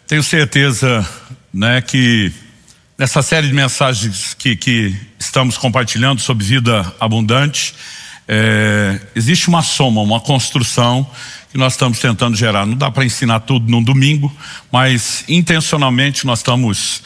Tenho certeza, né, que nessa série de mensagens que estamos compartilhando sobre vida abundante, existe uma soma, uma construção que nós estamos tentando gerar. Não dá para ensinar tudo num domingo, mas intencionalmente nós estamos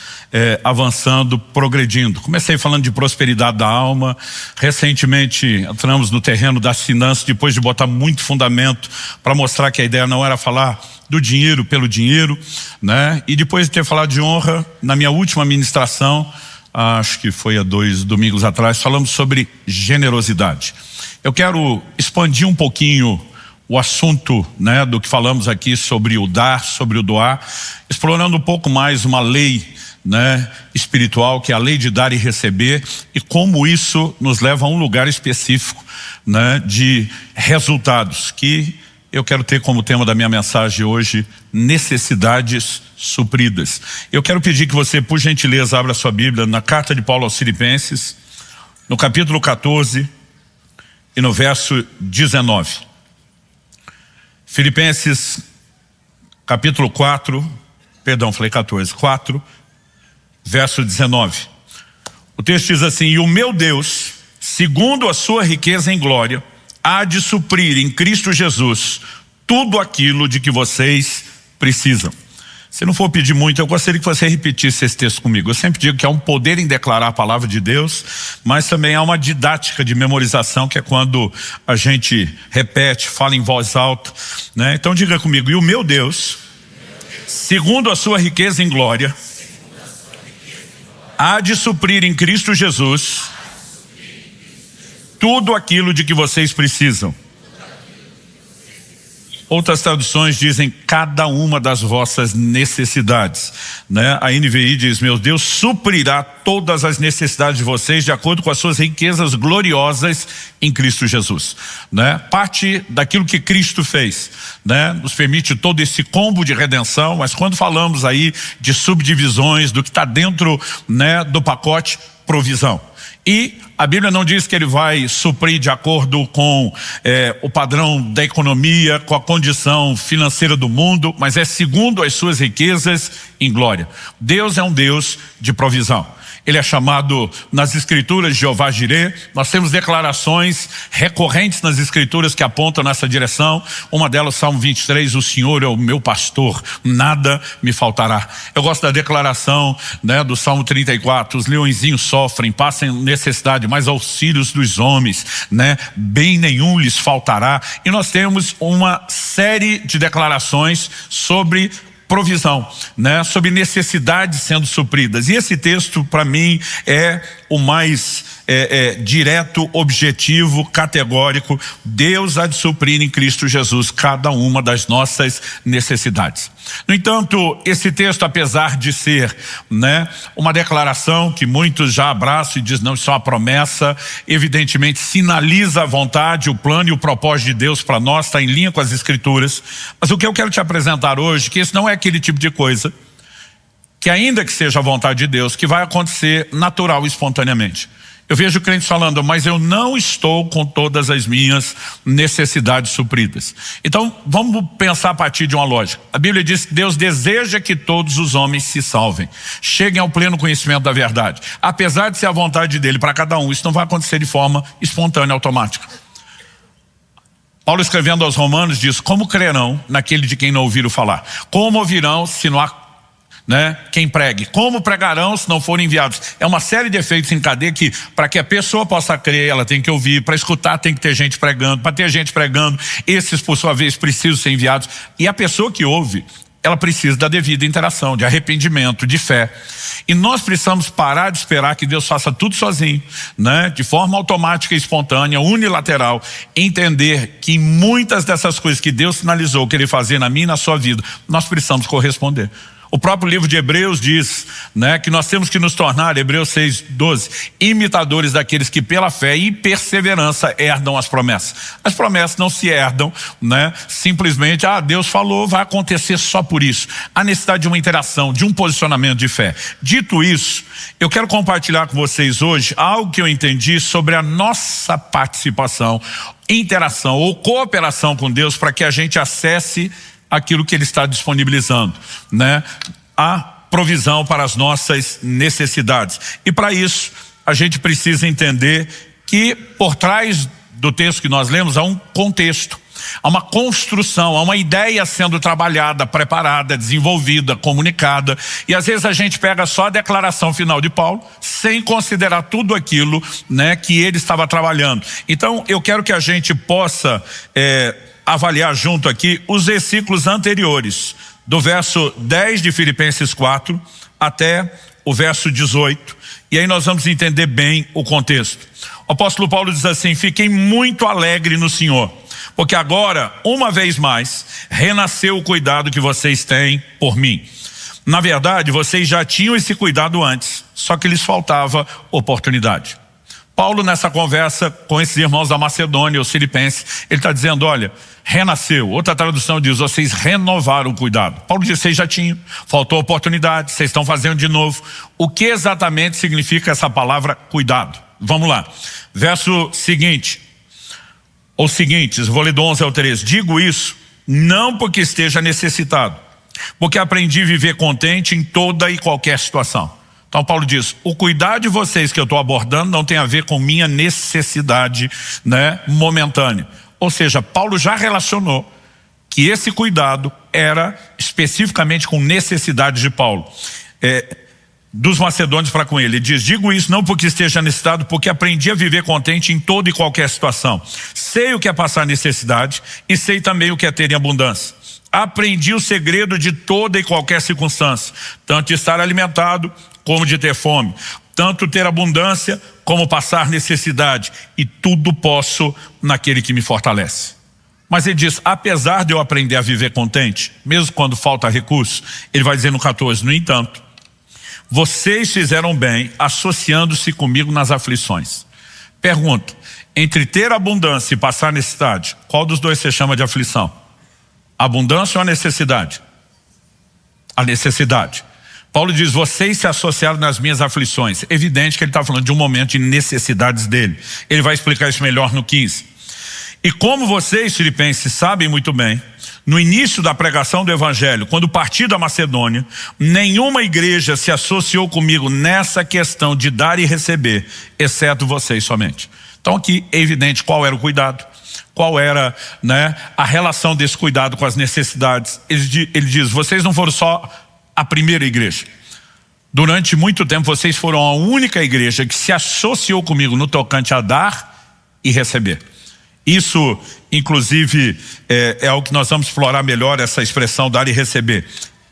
avançando, progredindo. Comecei falando de prosperidade da alma. Recentemente entramos no terreno das finanças, depois de botar muito fundamento para mostrar que a ideia não era falar do dinheiro pelo dinheiro, né? E depois de ter falado de honra, na minha última ministração, acho que foi há 2 domingos atrás, falamos sobre generosidade. Eu quero expandir um pouquinho o assunto, né, do que falamos aqui sobre o dar, sobre o doar, explorando um pouco mais uma lei, né, espiritual, que é a lei de dar e receber, e como isso nos leva a um lugar específico, né, de resultados, que eu quero ter como tema da minha mensagem hoje, necessidades supridas. Eu quero pedir que você, por gentileza, abra sua Bíblia na carta de Paulo aos Filipenses, no capítulo 14 e no verso 19. Filipenses, capítulo 4, verso 19. O texto diz assim: e o meu Deus, segundo a sua riqueza em glória, há de suprir em Cristo Jesus tudo aquilo de que vocês precisam. Se não for pedir muito, eu gostaria que você repetisse esse texto comigo. Eu sempre digo que há um poder em declarar a palavra de Deus, mas também há uma didática de memorização, que é quando a gente repete, fala em voz alta, né? Então diga comigo: e o meu Deus, segundo a sua riqueza em glória, há de suprir em Cristo Jesus tudo aquilo de que vocês precisam. Outras traduções dizem cada uma das vossas necessidades, né? A NVI diz: meu Deus suprirá todas as necessidades de vocês de acordo com as suas riquezas gloriosas em Cristo Jesus, né? Parte daquilo que Cristo fez, né, nos permite todo esse combo de redenção, mas quando falamos aí de subdivisões do que está dentro, né, do pacote, provisão. E a Bíblia não diz que ele vai suprir de acordo com o padrão da economia, com a condição financeira do mundo, mas é segundo as suas riquezas em glória. Deus é um Deus de provisão. Ele é chamado nas escrituras de Jeová Jireh. Nós temos declarações recorrentes nas escrituras que apontam nessa direção. Uma delas, Salmo 23, o Senhor é o meu pastor, nada me faltará. Eu gosto da declaração, né, do Salmo 34, os leõezinhos sofrem, passam necessidade, mas aos filhos dos homens, né, bem nenhum lhes faltará. E nós temos uma série de declarações sobre provisão, né, sobre necessidades sendo supridas. E esse texto, para mim, é o mais direto, objetivo, categórico. Deus há de suprir em Cristo Jesus cada uma das nossas necessidades. No entanto, esse texto, apesar de ser, né, uma declaração que muitos já abraçam e dizem: não, isso é uma promessa, evidentemente sinaliza a vontade, o plano e o propósito de Deus para nós, está em linha com as escrituras. Mas o que eu quero te apresentar hoje, que esse não é aquele tipo de coisa que, ainda que seja a vontade de Deus, que vai acontecer natural e espontaneamente. Eu vejo crentes falando: mas eu não estou com todas as minhas necessidades supridas. Então vamos pensar a partir de uma lógica. A Bíblia diz que Deus deseja que todos os homens se salvem, cheguem ao pleno conhecimento da verdade. Apesar de ser a vontade dele para cada um, isso não vai acontecer de forma espontânea, automática. Paulo, escrevendo aos Romanos, diz: como crerão naquele de quem não ouviram falar? Como ouvirão se não há, né, quem pregue? Como pregarão se não forem enviados? É uma série de efeitos em cadeia que, para que a pessoa possa crer, ela tem que ouvir. Para escutar, tem que ter gente pregando. Para ter gente pregando, esses, por sua vez, precisam ser enviados. E a pessoa que ouve, ela precisa da devida interação, de arrependimento, de fé. E nós precisamos parar de esperar que Deus faça tudo sozinho, né, de forma automática, espontânea, unilateral. Entender que muitas dessas coisas que Deus sinalizou querer fazer na minha e na sua vida, nós precisamos corresponder. O próprio livro de Hebreus diz, né, que nós temos que nos tornar, Hebreus 6:12, imitadores daqueles que pela fé e perseverança herdam as promessas. As promessas não se herdam, né, simplesmente, Deus falou, vai acontecer só por isso. Há necessidade de uma interação, de um posicionamento de fé. Dito isso, eu quero compartilhar com vocês hoje algo que eu entendi sobre a nossa participação, interação ou cooperação com Deus para que a gente acesse aquilo que Ele está disponibilizando, né? A provisão para as nossas necessidades. E para isso, a gente precisa entender que por trás do texto que nós lemos há um contexto, há uma construção, há uma ideia sendo trabalhada, preparada, desenvolvida, comunicada. E às vezes a gente pega só a declaração final de Paulo, sem considerar tudo aquilo, né, que ele estava trabalhando. Então eu quero que a gente possa avaliar junto aqui os versículos anteriores, do verso 10 de Filipenses 4 até o verso 18. E aí nós vamos entender bem o contexto. O apóstolo Paulo diz assim: fiquei muito alegre no Senhor, porque agora, uma vez mais, renasceu o cuidado que vocês têm por mim. Na verdade, vocês já tinham esse cuidado antes, só que lhes faltava oportunidade. Paulo, nessa conversa com esses irmãos da Macedônia, os filipenses, ele está dizendo, olha, renasceu. Outra tradução diz, vocês renovaram o cuidado. Paulo diz, vocês já tinham, faltou oportunidade, vocês estão fazendo de novo. O que exatamente significa essa palavra cuidado? Vamos lá. Verso seguinte, os seguintes, vou ler do 11 ao 13. Digo isso não porque esteja necessitado, porque aprendi a viver contente em toda e qualquer situação. Então Paulo diz, o cuidado de vocês que eu estou abordando não tem a ver com minha necessidade, né, momentânea. Ou seja, Paulo já relacionou que esse cuidado era especificamente com necessidades de Paulo, dos macedônios para com ele. Ele diz, digo isso não porque esteja necessitado, porque aprendi a viver contente em toda e qualquer situação. Sei o que é passar necessidade e sei também o que é ter em abundância. Aprendi o segredo de toda e qualquer circunstância, tanto de estar alimentado como de ter fome, tanto ter abundância como passar necessidade, e tudo posso naquele que me fortalece. Mas ele diz, apesar de eu aprender a viver contente, mesmo quando falta recurso, ele vai dizer no 14, no entanto, vocês fizeram bem associando-se comigo nas aflições. Pergunto, entre ter abundância e passar necessidade, qual dos dois você chama de aflição? Abundância ou a necessidade? A necessidade. Paulo diz, vocês se associaram nas minhas aflições. Evidente que ele está falando de um momento de necessidades dele. Ele vai explicar isso melhor no 15. E como vocês, filipenses, sabem muito bem, no início da pregação do evangelho, quando parti da Macedônia, nenhuma igreja se associou comigo nessa questão de dar e receber, exceto vocês somente. Então aqui é evidente qual era o cuidado, qual era, né, a relação desse cuidado com as necessidades. Ele diz, vocês não foram só a primeira igreja. Durante muito tempo vocês foram a única igreja que se associou comigo no tocante a dar e receber. Isso, inclusive, é algo que nós vamos explorar melhor, essa expressão dar e receber.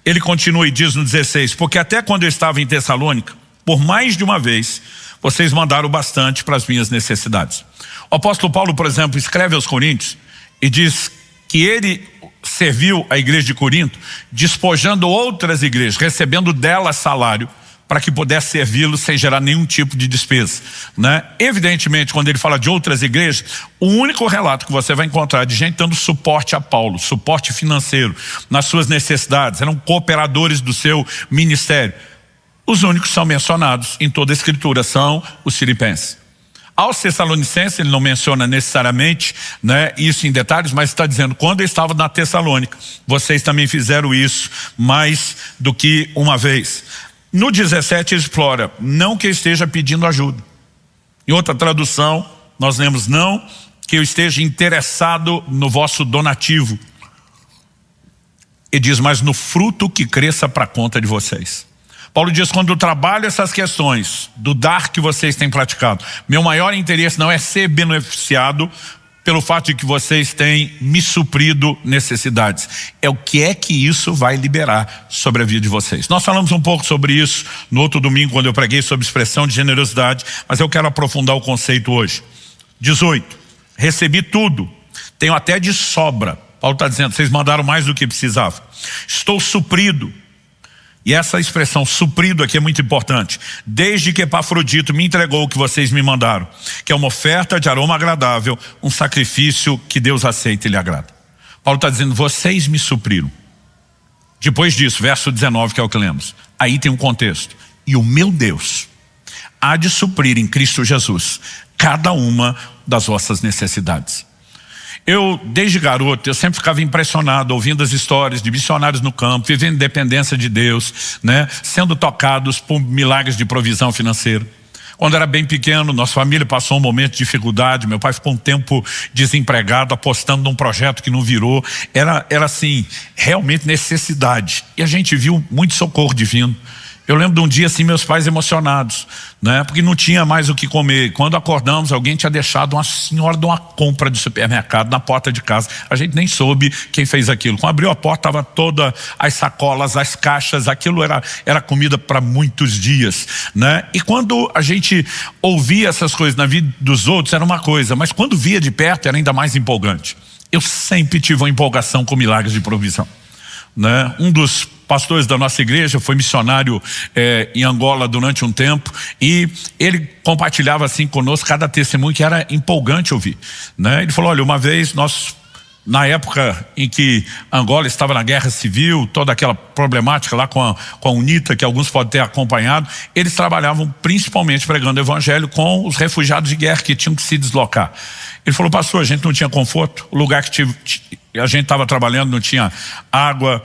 Ele continua e diz no 16, porque até quando eu estava em Tessalônica, por mais de uma vez, vocês mandaram bastante para as minhas necessidades. O apóstolo Paulo, por exemplo, escreve aos Coríntios e diz que ele serviu a igreja de Corinto, despojando outras igrejas, recebendo delas salário, para que pudesse servi-los sem gerar nenhum tipo de despesa, né? Evidentemente, quando ele fala de outras igrejas, o único relato que você vai encontrar de gente dando suporte a Paulo, suporte financeiro, nas suas necessidades, eram cooperadores do seu ministério. Os únicos que são mencionados em toda a escritura são os filipenses. Aos Tessalonicenses ele não menciona necessariamente, né, isso em detalhes, mas está dizendo, quando eu estava na Tessalônica, vocês também fizeram isso mais do que uma vez. No 17 ele explora, não que eu esteja pedindo ajuda. Em outra tradução, nós lemos, não que eu esteja interessado no vosso donativo. Ele diz, mas no fruto que cresça para a conta de vocês. Paulo diz, quando eu trabalho essas questões do dar que vocês têm praticado, meu maior interesse não é ser beneficiado pelo fato de que vocês têm me suprido necessidades. É o que é que isso vai liberar sobre a vida de vocês. Nós falamos um pouco sobre isso no outro domingo, quando eu preguei sobre expressão de generosidade, mas eu quero aprofundar o conceito hoje. 18. Recebi tudo, tenho até de sobra. Paulo está dizendo, vocês mandaram mais do que precisavam. Estou suprido. E essa expressão suprido aqui é muito importante. Desde que Epafrodito me entregou o que vocês me mandaram, que é uma oferta de aroma agradável, um sacrifício que Deus aceita e lhe agrada. Paulo está dizendo, vocês me supriram. Depois disso, verso 19, que é o que lemos. Aí tem um contexto. E o meu Deus há de suprir em Cristo Jesus cada uma das vossas necessidades. Desde garoto, eu sempre ficava impressionado ouvindo as histórias de missionários no campo, vivendo dependência de Deus, né? Sendo tocados por milagres de provisão financeira. Quando era bem pequeno, nossa família passou um momento de dificuldade, meu pai ficou um tempo desempregado, apostando num projeto que não virou. Era assim, realmente necessidade. E a gente viu muito socorro divino. Eu lembro de um dia assim, meus pais emocionados, né? Porque não tinha mais o que comer. Quando acordamos, alguém tinha deixado uma senhora de uma compra de supermercado na porta de casa. A gente nem soube quem fez aquilo. Quando abriu a porta, estava todas as sacolas, as caixas, aquilo era comida para muitos dias, né? E quando a gente ouvia essas coisas na vida dos outros, era uma coisa, mas quando via de perto, era ainda mais empolgante. Eu sempre tive uma empolgação com milagres de provisão, né? Um dos pastores da nossa igreja foi missionário em Angola durante um tempo, e ele compartilhava assim conosco cada testemunho que era empolgante ouvir, né? Ele falou, olha, uma vez nós, na época em que Angola estava na guerra civil, toda aquela problemática lá com a UNITA, que alguns podem ter acompanhado, eles trabalhavam principalmente pregando o evangelho com os refugiados de guerra que tinham que se deslocar. Ele falou, pastor, a gente não tinha conforto, o lugar que a gente estava trabalhando não tinha água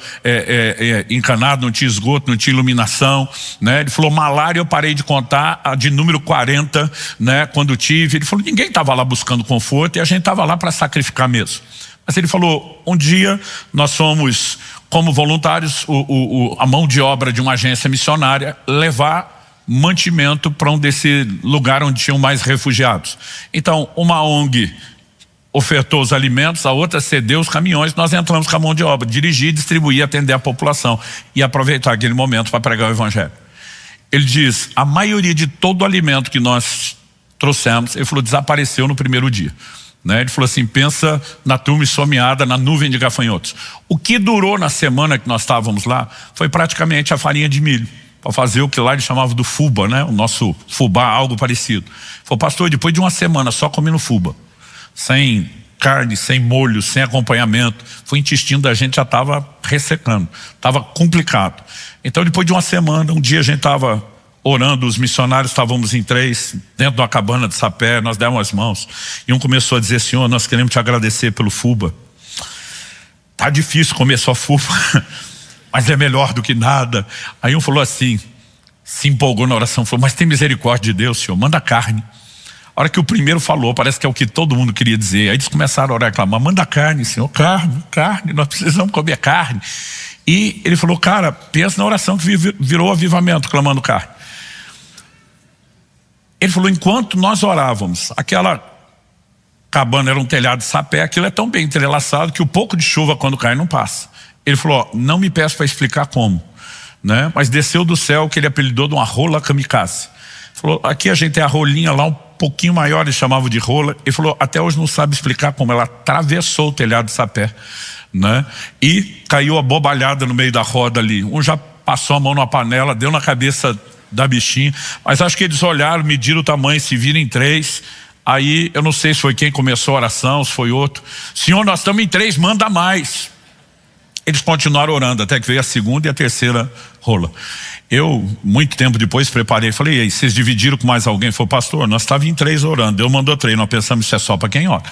encanada, não tinha esgoto, não tinha iluminação, né? Ele falou, malária eu parei de contar de número 40, né? Quando tive, ele falou, ninguém estava lá buscando conforto e a gente estava lá para sacrificar mesmo. Mas ele falou, um dia nós fomos, como voluntários, a mão de obra de uma agência missionária, levar mantimento para desse lugar onde tinham mais refugiados. Então, uma ONG ofertou os alimentos, a outra cedeu os caminhões, nós entramos com a mão de obra, dirigir, distribuir, atender a população e aproveitar aquele momento para pregar o evangelho. Ele diz, a maioria de todo o alimento que nós trouxemos, ele falou, desapareceu no primeiro dia, né? Ele falou assim, pensa na turma esfomeada, na nuvem de gafanhotos. O que durou na semana que nós estávamos lá foi praticamente a farinha de milho, para fazer o que lá eles chamavam do fubá, né? O nosso fubá, algo parecido. Ele falou, pastor, depois de uma semana só comendo fubá, sem carne, sem molho, sem acompanhamento, o intestino da gente já estava ressecando, estava complicado. Então depois de uma semana, um dia a gente estava orando, os missionários estávamos em 3, dentro de uma cabana de sapé, nós demos as mãos, e um começou a dizer, Senhor, nós queremos te agradecer pelo fubá. Tá difícil comer só fubá, mas é melhor do que nada. Aí um falou assim, se empolgou na oração, falou, mas tem misericórdia de Deus, Senhor, manda carne. A hora que o primeiro falou, parece que é o que todo mundo queria dizer. Aí eles começaram a orar e clamar, manda carne, Senhor, carne, carne, nós precisamos comer carne. E ele falou, cara, pensa na oração que virou avivamento, clamando carne. Ele falou, enquanto nós orávamos, aquela cabana era um telhado de sapé, aquilo é tão bem entrelaçado que o pouco de chuva quando cai não passa. Ele falou, ó, não me peça para explicar como, né? Mas desceu do céu que ele apelidou de uma rola kamikaze. Falou, aqui a gente tem a rolinha lá um pouquinho maior, eles chamavam de rola. Ele falou, até hoje não sabe explicar como ela atravessou o telhado de sapé, né? E caiu abobalhada no meio da roda ali. Um já passou a mão na panela, deu na cabeça da bichinha, mas acho que eles olharam, mediram o tamanho, se viram em 3. Aí eu não sei se foi quem começou a oração, se foi outro. Senhor, nós estamos em 3, manda mais. Eles continuaram orando até que veio a segunda e a terceira rola. Eu, muito tempo depois, preparei, falei, e aí, vocês dividiram com mais alguém? Falei, pastor, nós estávamos em 3 orando, Deus mandou 3, nós pensamos que isso é só para quem ora.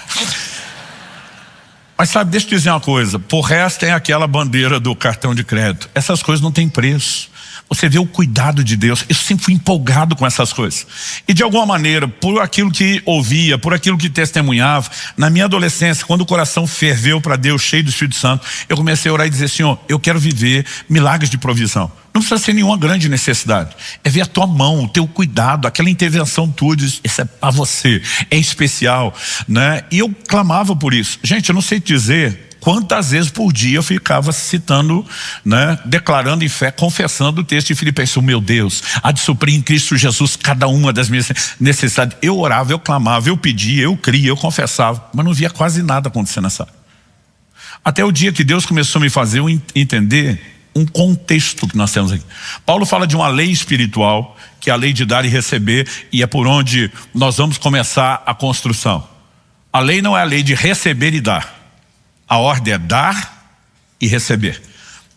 Mas sabe, deixa eu dizer uma coisa, por resto tem aquela bandeira do cartão de crédito, essas coisas não têm preço. Você vê o cuidado de Deus. Eu sempre fui empolgado com essas coisas. E de alguma maneira, por aquilo que ouvia, por aquilo que testemunhava, na minha adolescência, quando o coração ferveu para Deus, cheio do Espírito Santo, eu comecei a orar e dizer, Senhor, eu quero viver milagres de provisão. Não precisa ser nenhuma grande necessidade. É ver a tua mão, o teu cuidado, aquela intervenção tua, diz, isso é para você, é especial, né? E eu clamava por isso. Gente, eu não sei dizer quantas vezes por dia eu ficava citando, né, declarando em fé, confessando o texto de Filipenses, meu Deus, há de suprir em Cristo Jesus cada uma das minhas necessidades. Eu orava, eu clamava, eu pedia, eu cria, eu confessava, mas não via quase nada acontecer nessa área. Até o dia que Deus começou a me fazer entender um contexto que nós temos aqui. Paulo fala de uma lei espiritual, que é a lei de dar e receber, e é por onde nós vamos começar a construção. A lei não é a lei de receber e dar. A ordem é dar e receber.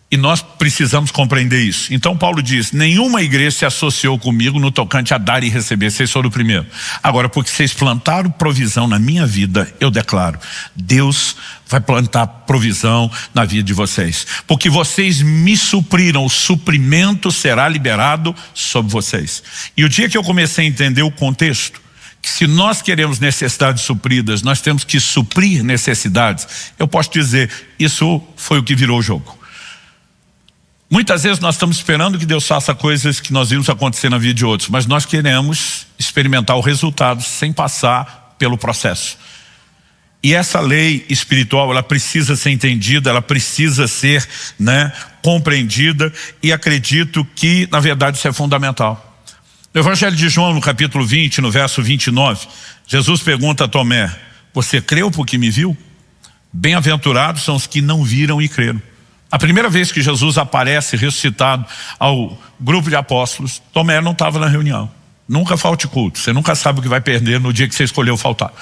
E nós precisamos compreender isso. Então Paulo diz, nenhuma igreja se associou comigo no tocante a dar e receber. Vocês foram o primeiro. Agora, porque vocês plantaram provisão na minha vida, eu declaro, Deus vai plantar provisão na vida de vocês. Porque vocês me supriram, o suprimento será liberado sobre vocês. E o dia que eu comecei a entender o contexto, que se nós queremos necessidades supridas, nós temos que suprir necessidades, eu posso dizer, isso foi o que virou o jogo. Muitas vezes nós estamos esperando que Deus faça coisas que nós vimos acontecer na vida de outros, mas nós queremos experimentar o resultado sem passar pelo processo. E essa lei espiritual, ela precisa ser entendida, ela precisa ser, compreendida, e acredito que, na verdade, isso é fundamental. No Evangelho de João, no capítulo 20, no verso 29, Jesus pergunta a Tomé, você creu porque me viu? Bem-aventurados são os que não viram e creram. A primeira vez que Jesus aparece ressuscitado ao grupo de apóstolos, Tomé não estava na reunião. Nunca falte culto, você nunca sabe o que vai perder no dia que você escolheu faltar,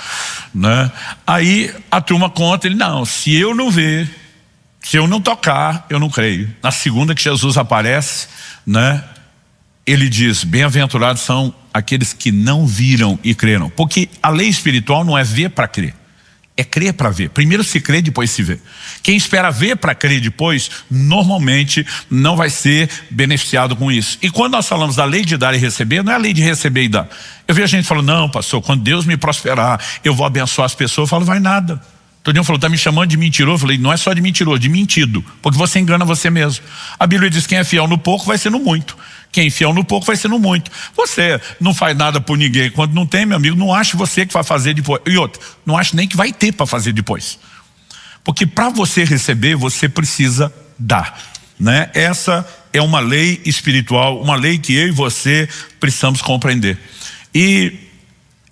Aí a turma conta, ele, não, se eu não ver, se eu não tocar, eu não creio. Na segunda que Jesus aparece, ele diz, bem-aventurados são aqueles que não viram e creram. Porque a lei espiritual não é ver para crer. É crer para ver. Primeiro se crê, depois se vê. Quem espera ver para crer depois, normalmente não vai ser beneficiado com isso. E quando nós falamos da lei de dar e receber, não é a lei de receber e dar. Eu vejo a gente falando, não, pastor, quando Deus me prosperar, eu vou abençoar as pessoas. Eu falo, vai nada. Todo mundo falou, está me chamando de mentiroso. Eu falei, não é só de mentiroso, de mentido. Porque você engana você mesmo. A Bíblia diz, quem é fiel no pouco vai ser no muito. Quem é fiel no pouco vai ser no muito. Você não faz nada por ninguém. Quando não tem, meu amigo, não ache você que vai fazer depois. E outra, não ache nem que vai ter para fazer depois. Porque para você receber, você precisa dar. Essa é uma lei espiritual, uma lei que eu e você precisamos compreender. E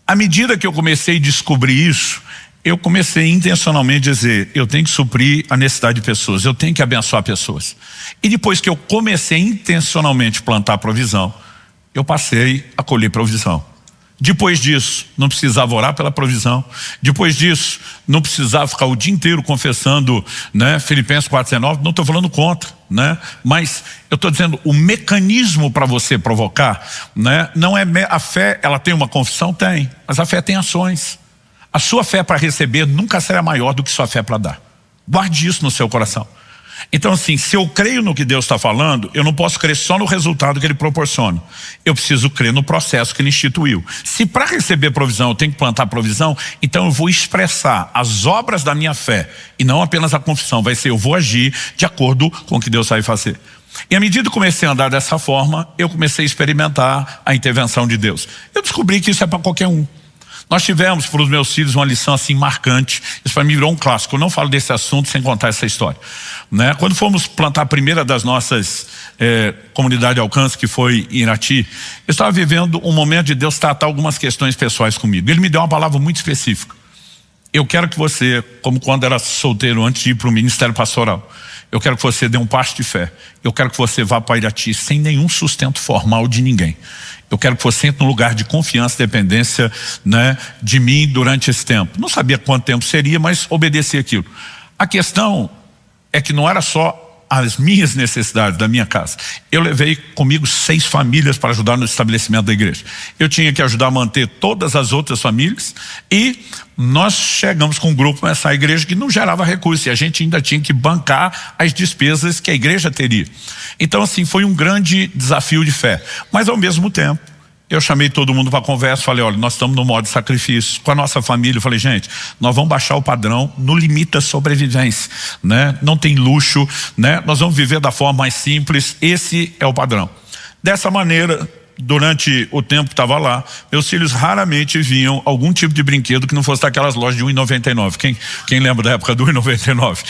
à medida que eu comecei a descobrir isso, eu comecei intencionalmente a dizer, eu tenho que suprir a necessidade de pessoas, eu tenho que abençoar pessoas. E depois que eu comecei intencionalmente a plantar provisão, eu passei a colher provisão. Depois disso, não precisava orar pela provisão. Depois disso, não precisava ficar o dia inteiro confessando, Filipenses 4,19, não estou falando contra, mas eu estou dizendo, o mecanismo para você provocar, não é a fé, ela tem uma confissão? Tem, mas a fé tem ações. A sua fé para receber nunca será maior do que sua fé para dar. Guarde isso no seu coração. Então assim, se eu creio no que Deus está falando, eu não posso crer só no resultado que Ele proporciona. Eu preciso crer no processo que Ele instituiu. Se para receber provisão eu tenho que plantar provisão, então eu vou expressar as obras da minha fé e não apenas a confissão. Vai ser, eu vou agir de acordo com o que Deus vai fazer. E à medida que comecei a andar dessa forma, eu comecei a experimentar a intervenção de Deus. Eu descobri que isso é para qualquer um. Nós tivemos para os meus filhos uma lição assim marcante. Isso para mim virou um clássico. Eu não falo desse assunto sem contar essa história. Quando fomos plantar a primeira das nossas comunidade de alcance, que foi em Irati, eu estava vivendo um momento de Deus tratar algumas questões pessoais comigo. Ele me deu uma palavra muito específica. Eu quero que você, como quando era solteiro antes de ir para o ministério pastoral, eu quero que você dê um passo de fé. Eu quero que você vá para Irati sem nenhum sustento formal de ninguém. Eu quero que você entre num lugar de confiança e dependência de mim durante esse tempo. Não sabia quanto tempo seria, mas obedeci aquilo. A questão é que não era só as minhas necessidades da minha casa. Eu levei comigo 6 famílias para ajudar no estabelecimento da igreja. Eu tinha que ajudar a manter todas as outras famílias e nós chegamos com um grupo nessa igreja que não gerava recursos e a gente ainda tinha que bancar as despesas que a igreja teria. Então assim, foi um grande desafio de fé. Mas ao mesmo tempo, eu chamei todo mundo para conversa, falei, olha, nós estamos no modo de sacrifício. Com a nossa família, eu falei, gente, nós vamos baixar o padrão no limite da sobrevivência, Não tem luxo, Nós vamos viver da forma mais simples, esse é o padrão. Dessa maneira, durante o tempo que estava lá, meus filhos raramente vinham algum tipo de brinquedo que não fosse daquelas lojas de R$1,99. Quem lembra da época do R$1,99?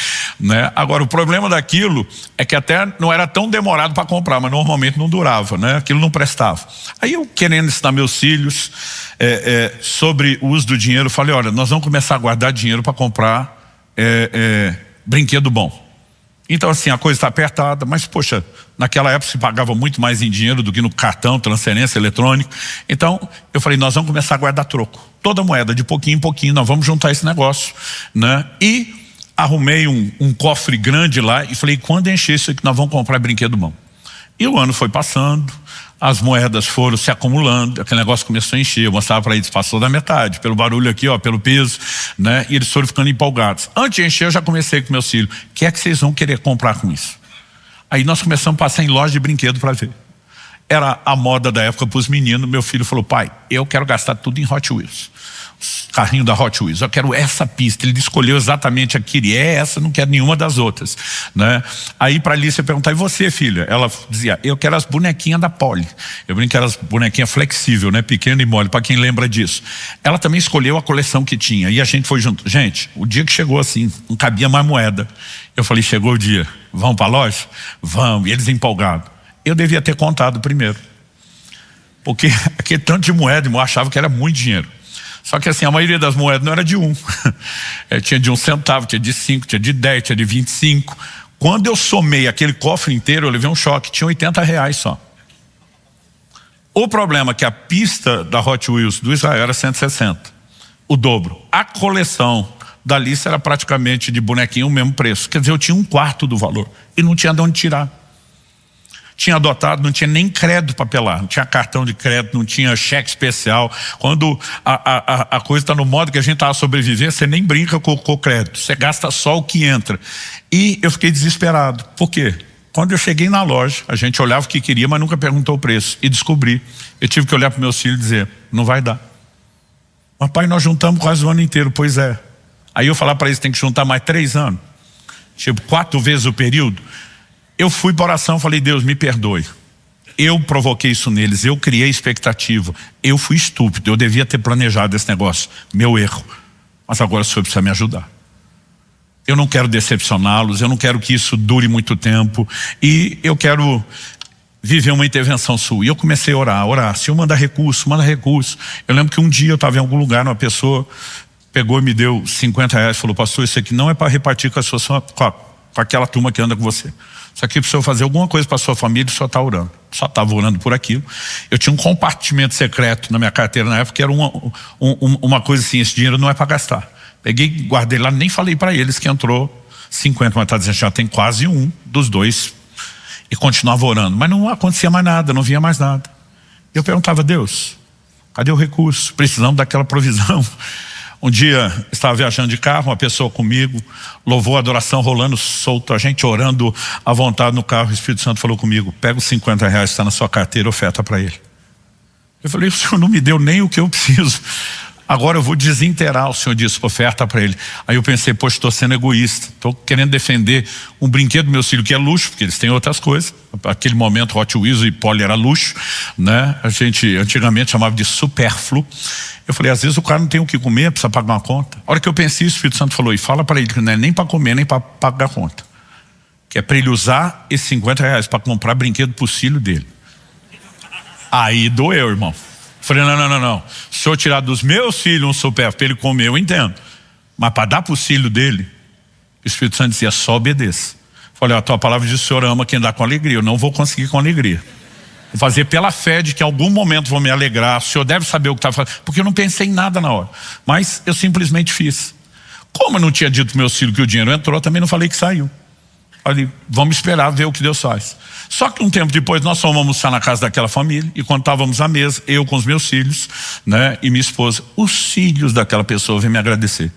Agora, o problema daquilo é que até não era tão demorado para comprar, mas normalmente não durava, Aquilo não prestava. Aí eu, querendo ensinar meus filhos sobre o uso do dinheiro, falei, olha, nós vamos começar a guardar dinheiro para comprar brinquedo bom. Então assim, a coisa está apertada, mas poxa, naquela época se pagava muito mais em dinheiro do que no cartão, transferência eletrônica. Então eu falei, nós vamos começar a guardar troco. Toda moeda, de pouquinho em pouquinho, nós vamos juntar esse negócio, E arrumei um cofre grande lá e falei, quando encher isso aqui nós vamos comprar brinquedo bom. E o ano foi passando, as moedas foram se acumulando, aquele negócio começou a encher, eu mostrava para eles, passou da metade, pelo barulho aqui, ó, pelo peso, né? E eles foram ficando empolgados. Antes de encher eu já comecei com meus filhos, o que é que vocês vão querer comprar com isso? Aí nós começamos a passar em loja de brinquedo para ver. Era a moda da época para os meninos. Meu filho falou, pai, eu quero gastar tudo em Hot Wheels. Carrinho da Hot Wheels, eu quero essa pista. Ele escolheu exatamente a que queria, essa, não quero nenhuma das outras, né? Aí para Alice eu perguntava, e você, filha? Ela dizia, eu quero as bonequinhas da Polly. Eu brinco que eram as bonequinhas flexível, né? Pequena e mole, para quem lembra disso. Ela também escolheu a coleção que tinha e a gente foi junto. Gente, o dia que chegou assim, não cabia mais moeda. Eu falei, chegou o dia, vamos para a loja? Vamos. E eles empolgados. Eu devia ter contado primeiro, porque aquele tanto de moeda eu achava que era muito dinheiro. Só que assim, a maioria das moedas não era de 1. Tinha de 1 centavo, tinha de 5, tinha de 10, tinha de 25. Quando eu somei aquele cofre inteiro, eu levei um choque, tinha R$80 só. O problema é que a pista da Hot Wheels do Israel era 160, o dobro. A coleção da Alice era praticamente de bonequinho o mesmo preço. Quer dizer, eu tinha 1/4 do valor e não tinha de onde tirar. Tinha adotado, não tinha nem crédito para apelar, não tinha cartão de crédito, não tinha cheque especial. Quando a coisa está no modo que a gente está a sobreviver, você nem brinca com o crédito, você gasta só o que entra. E eu fiquei desesperado. Por quê? Quando eu cheguei na loja, a gente olhava o que queria, mas nunca perguntou o preço. E descobri, eu tive que olhar para meus filhos e dizer, não vai dar. Mas pai, nós juntamos quase o ano inteiro. Pois é. Aí eu falar para eles, tem que juntar mais 3 anos. Tipo, 4 vezes o período. Eu fui para oração, falei, Deus, me perdoe. Eu provoquei isso neles, eu criei expectativa. Eu fui estúpido, eu devia ter planejado esse negócio. Meu erro. Mas agora o senhor precisa me ajudar. Eu não quero decepcioná-los, eu não quero que isso dure muito tempo. E eu quero viver uma intervenção sua. E eu comecei a orar. Senhor, manda recurso, manda recurso. Eu lembro que um dia eu estava em algum lugar, uma pessoa pegou e me deu R$50, falou, pastor, isso aqui não é para repartir com aquela turma que anda com você. Isso aqui precisa fazer alguma coisa para a sua família, só está orando. Só estava orando por aquilo. Eu tinha um compartimento secreto na minha carteira na época, que era uma coisa assim, esse dinheiro não é para gastar. Peguei, guardei lá, nem falei para eles que entrou 50, mas está dizendo, já tem quase um dos dois. E continuava orando. Mas não acontecia mais nada, não vinha mais nada. Eu perguntava, Deus, cadê o recurso? Precisamos daquela provisão. Um dia, estava viajando de carro, uma pessoa comigo, louvou a adoração rolando solto, a gente orando à vontade no carro, o Espírito Santo falou comigo, pega os R$50 que está na sua carteira, oferta para ele. Eu falei, o senhor não me deu nem o que eu preciso, agora eu vou desinteirar. O senhor disse, oferta para ele. Aí eu pensei, poxa, estou sendo egoísta, estou querendo defender um brinquedo do meu filho que é luxo, porque eles têm outras coisas. Naquele momento Hot Wheels e Polly era luxo, né? A gente antigamente chamava de supérfluo. Eu falei, às vezes o cara não tem o que comer, precisa pagar uma conta. A hora que eu pensei, o Espírito Santo falou, e fala para ele que não é nem para comer, nem para pagar a conta. Que é para ele usar esses R$50 para comprar brinquedo para o filho dele. Aí doeu, irmão. Falei, não. Se eu tirar dos meus filhos um supérfluo para ele comer, eu entendo. Mas para dar para o filho dele, o Espírito Santo dizia, só obedeça. Falei, a tua palavra diz, o senhor ama quem dá com alegria. Eu não vou conseguir com alegria. Vou fazer pela fé de que em algum momento vou me alegrar. O senhor deve saber o que está fazendo. Porque eu não pensei em nada na hora. Mas eu simplesmente fiz. Como eu não tinha dito para meus filhos que o dinheiro entrou, também não falei que saiu. Falei, vamos esperar ver o que Deus faz. Só que um tempo depois nós fomos almoçar na casa daquela família. E quando estávamos à mesa, eu com os meus filhos, né, e minha esposa, os filhos daquela pessoa vêm me agradecer.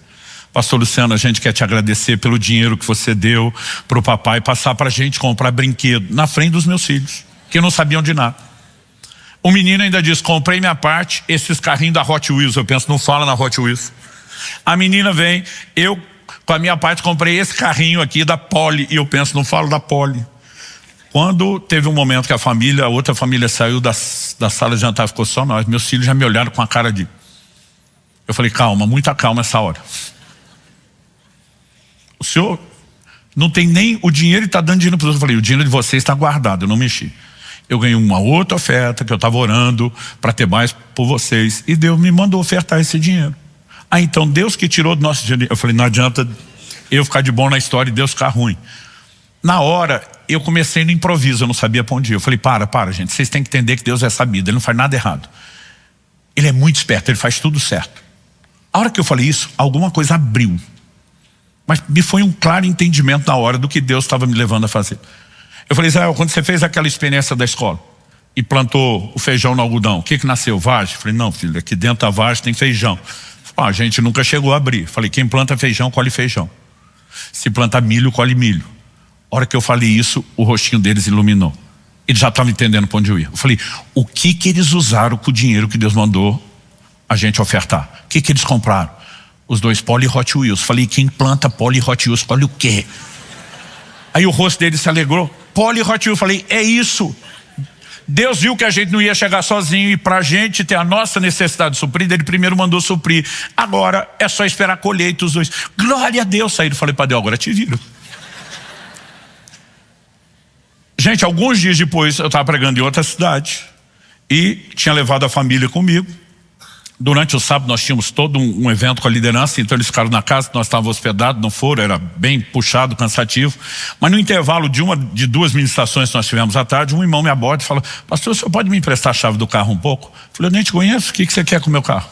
Pastor Luciano, a gente quer te agradecer pelo dinheiro que você deu para o papai passar para a gente comprar brinquedo na frente dos meus filhos, que não sabiam de nada. O menino ainda diz, comprei minha parte, esses carrinhos da Hot Wheels. Eu penso, não fala na Hot Wheels. A menina vem, eu com a minha parte comprei esse carrinho aqui da Polly. E eu penso, não falo da Polly. Quando teve um momento que a outra família saiu da sala de jantar, ficou só nós. Meus filhos já me olharam com a cara de... Eu falei, calma, muita calma essa hora. O senhor não tem nem o dinheiro e está dando dinheiro para os outros. Eu falei, o dinheiro de vocês está guardado, eu não mexi. Eu ganhei uma outra oferta que eu estava orando para ter mais por vocês. E Deus me mandou ofertar esse dinheiro. Ah, então Deus que tirou do nosso dinheiro. Eu falei, não adianta eu ficar de bom na história e Deus ficar ruim. Na hora, eu comecei no improviso, eu não sabia para onde ir. Eu falei, para gente, vocês têm que entender que Deus é sabido, Ele não faz nada errado. Ele é muito esperto, Ele faz tudo certo. A hora que eu falei isso, alguma coisa abriu. Mas me foi um claro entendimento na hora do que Deus estava me levando a fazer. Eu falei, Israel, quando você fez aquela experiência da escola e plantou o feijão no algodão, o que nasceu? Vagem? Eu falei, não, filho, aqui dentro da vagem tem feijão. A gente nunca chegou a abrir. Falei, quem planta feijão, colhe feijão. Se plantar milho, colhe milho. A hora que eu falei isso, o rostinho deles iluminou. Eles já estavam entendendo para onde eu ia. Eu falei, o que eles usaram com o dinheiro que Deus mandou a gente ofertar? O que eles compraram? Os 2 Poli Hot Wheels. Falei, quem planta Poli Hot Wheels, colhe o quê? Aí o rosto deles se alegrou. Poli Hot Wheels. Falei, é isso. Deus viu que a gente não ia chegar sozinho e para a gente ter a nossa necessidade suprida, Ele primeiro mandou suprir. Agora é só esperar a colheita os 2. Glória a Deus. Saíram, falei para Deus, agora te viro. Gente, alguns dias depois eu estava pregando em outra cidade e tinha levado a família comigo. Durante o sábado nós tínhamos todo um evento com a liderança, então eles ficaram na casa, nós estávamos hospedados, não foram, era bem puxado, cansativo. Mas no intervalo de 2 ministrações que nós tivemos à tarde, um irmão me aborda e fala, pastor, o senhor pode me emprestar a chave do carro um pouco? Eu falei, eu nem te conheço, o que você quer com o meu carro?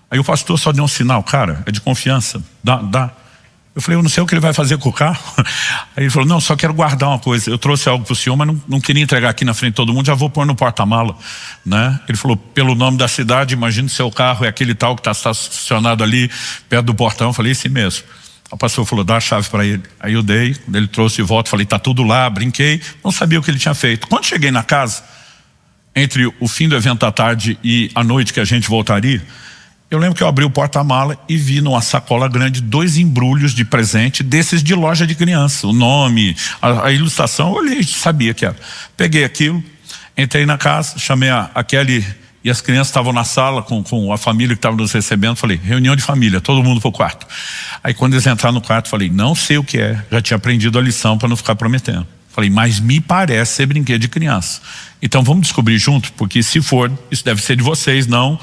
Aí o pastor só deu um sinal, cara, é de confiança, dá. Eu falei, eu não sei o que ele vai fazer com o carro. Aí ele falou, não, só quero guardar uma coisa. Eu trouxe algo para o senhor, mas não queria entregar aqui na frente de todo mundo, já vou pôr no porta-mala, né? Ele falou, pelo nome da cidade, imagina seu carro é aquele tal que está estacionado ali, perto do portão. Eu falei, esse mesmo. O pastor falou, dá a chave para ele. Aí eu dei, quando ele trouxe de volta, falei, tá tudo lá, brinquei, não sabia o que ele tinha feito. Quando cheguei na casa, entre o fim do evento da tarde e a noite que a gente voltaria, eu lembro que eu abri o porta-mala e vi numa sacola grande 2 embrulhos de presente desses de loja de criança. O nome, a ilustração, eu olhei, sabia que era. Peguei aquilo, entrei na casa, chamei a Kelly e as crianças estavam na sala com a família que estava nos recebendo. Falei, reunião de família, todo mundo pro quarto. Aí quando eles entraram no quarto, falei, não sei o que é, já tinha aprendido a lição para não ficar prometendo. Falei, mas me parece ser brinquedo de criança. Então vamos descobrir junto, porque se for, isso deve ser de vocês, não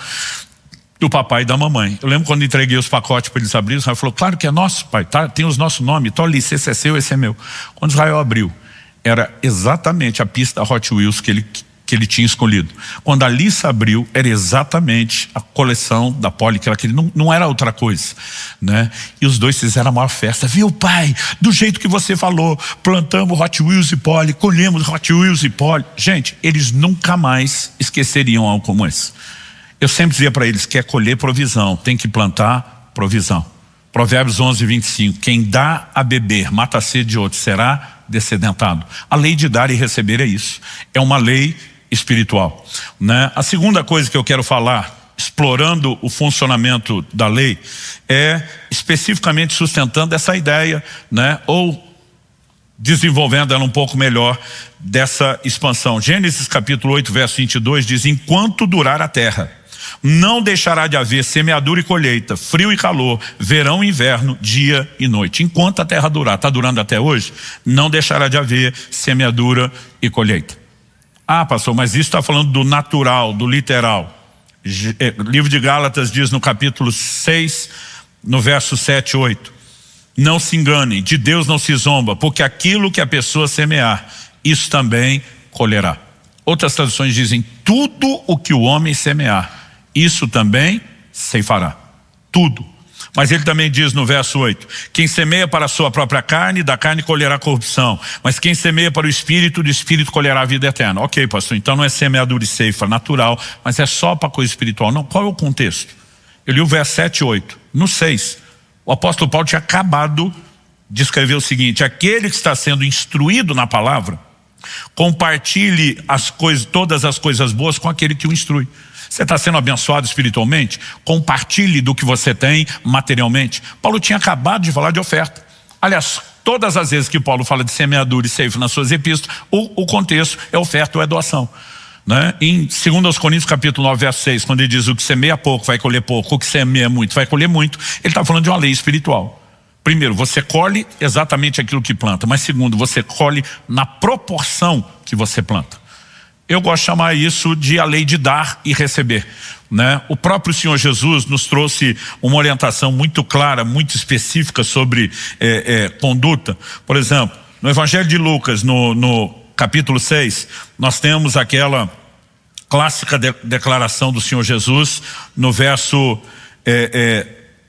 do papai e da mamãe. Eu lembro quando entreguei os pacotes para eles abrirem, o Israel falou, claro que é nosso, pai, tá? Tem os nossos nomes, então ali, esse é seu, esse é meu. Quando Israel abriu, era exatamente a pista da Hot Wheels que ele tinha escolhido. Quando a Alissa abriu, era exatamente a coleção da Poli, que ela queria, não era outra coisa, né? E os 2 fizeram a maior festa. Viu, pai? Do jeito que você falou, plantamos Hot Wheels e Poli, colhemos Hot Wheels e Poli. Gente, eles nunca mais esqueceriam algo como esse. Eu sempre dizia para eles, quer colher provisão, tem que plantar provisão. Provérbios 11:25, quem dá a beber, mata a sede de outro, será descedentado. A lei de dar e receber é isso, é uma lei espiritual, né? A segunda coisa que eu quero falar, explorando o funcionamento da lei, é especificamente sustentando essa ideia, né? Ou desenvolvendo ela um pouco melhor dessa expansão. Gênesis capítulo 8, verso 22 diz, enquanto durar a terra, não deixará de haver semeadura e colheita, frio e calor, verão e inverno, dia e noite. Enquanto a terra durar, está durando até hoje, não deixará de haver semeadura e colheita. Ah, pastor, mas isso está falando do natural, do literal. Livro de Gálatas diz no capítulo 6, no verso 7 e 8, não se enganem, de Deus não se zomba, porque aquilo que a pessoa semear, isso também colherá. Outras traduções dizem, tudo o que o homem semear, isso também ceifará. Tudo. Mas ele também diz no verso 8, quem semeia para a sua própria carne, da carne colherá corrupção. Mas quem semeia para o Espírito, do Espírito colherá a vida eterna. Ok, pastor, então não é semeadura e ceifa natural, mas é só para coisa espiritual. Não, qual é o contexto? Eu li o verso 7 e 8. No 6, o apóstolo Paulo tinha acabado de escrever o seguinte, aquele que está sendo instruído na palavra, compartilhe todas as coisas boas com aquele que o instrui. Você está sendo abençoado espiritualmente? Compartilhe do que você tem materialmente. Paulo tinha acabado de falar de oferta. Aliás, todas as vezes que Paulo fala de semeadura e ceifa nas suas epístolas, o contexto é oferta ou é doação, né? Em 2 Coríntios capítulo 9, verso 6, quando ele diz o que semeia pouco vai colher pouco, o que semeia muito vai colher muito, ele está falando de uma lei espiritual. Primeiro, você colhe exatamente aquilo que planta, mas segundo, você colhe na proporção que você planta. Eu gosto de chamar isso de a lei de dar e receber, né? O próprio Senhor Jesus nos trouxe uma orientação muito clara, muito específica sobre conduta. Por exemplo, no Evangelho de Lucas, no capítulo 6, nós temos aquela clássica declaração do Senhor Jesus no verso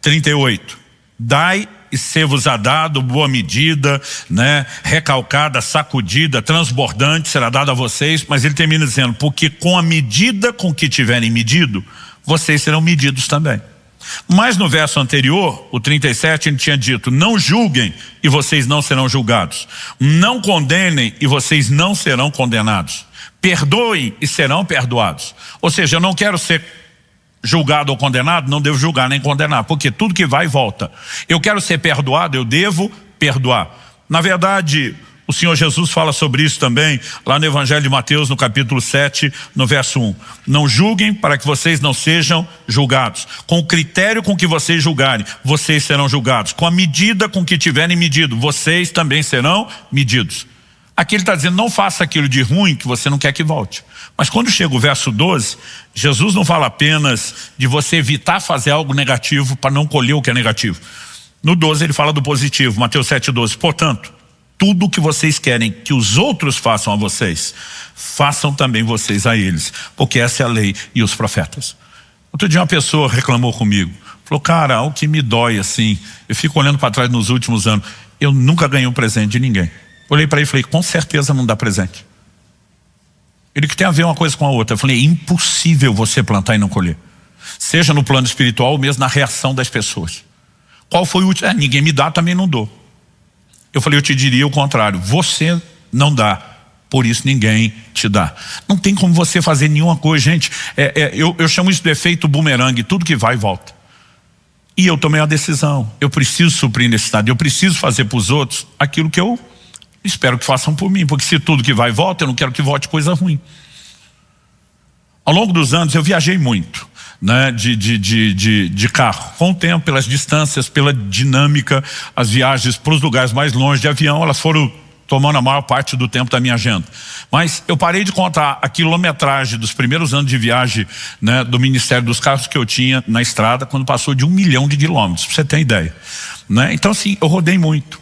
38. Dai e ser-vos-á dado, boa medida, né, recalcada, sacudida, transbordante, será dado a vocês. Mas ele termina dizendo, porque com a medida com que tiverem medido, vocês serão medidos também. Mas no verso anterior, o 37, ele tinha dito, não julguem e vocês não serão julgados. Não condenem e vocês não serão condenados. Perdoem e serão perdoados. Ou seja, eu não quero ser julgado ou condenado, não devo julgar nem condenar, porque tudo que vai volta. Eu quero ser perdoado, eu devo perdoar. Na verdade, o Senhor Jesus fala sobre isso também, lá no Evangelho de Mateus, no capítulo 7, no verso 1. Não julguem para que vocês não sejam julgados. Com o critério com que vocês julgarem, vocês serão julgados. Com a medida com que tiverem medido, vocês também serão medidos. Aqui ele está dizendo, não faça aquilo de ruim que você não quer que volte. Mas quando chega o verso 12, Jesus não fala apenas de você evitar fazer algo negativo para não colher o que é negativo. No 12 ele fala do positivo, Mateus 7,12. Portanto, tudo o que vocês querem que os outros façam a vocês, façam também vocês a eles, porque essa é a lei e os profetas. Outro dia uma pessoa reclamou comigo, falou, cara, o que me dói assim, eu fico olhando para trás nos últimos anos, eu nunca ganhei um presente de ninguém. Olhei para ele e falei, com certeza não dá presente. Ele que tem a ver uma coisa com a outra. Eu falei, é impossível você plantar e não colher. Seja no plano espiritual ou mesmo na reação das pessoas. Qual foi o último? Ninguém me dá, também não dou. Eu falei, eu te diria o contrário. Você não dá, por isso ninguém te dá. Não tem como você fazer nenhuma coisa, gente. Eu chamo isso de efeito bumerangue. Tudo que vai, volta. E eu tomei uma decisão. Eu preciso suprir necessidade. Eu preciso fazer para os outros aquilo que eu espero que façam por mim, porque se tudo que vai volta, eu não quero que volte coisa ruim. Ao longo dos anos eu viajei muito, né, de carro. Com o tempo, pelas distâncias, pela dinâmica, as viagens para os lugares mais longe de avião, elas foram tomando a maior parte do tempo da minha agenda. Mas eu parei de contar a quilometragem dos primeiros anos de viagem, né, do Ministério dos Carros que eu tinha na estrada, quando passou de 1 milhão de quilômetros, para você ter ideia. Né? Então assim, eu rodei muito.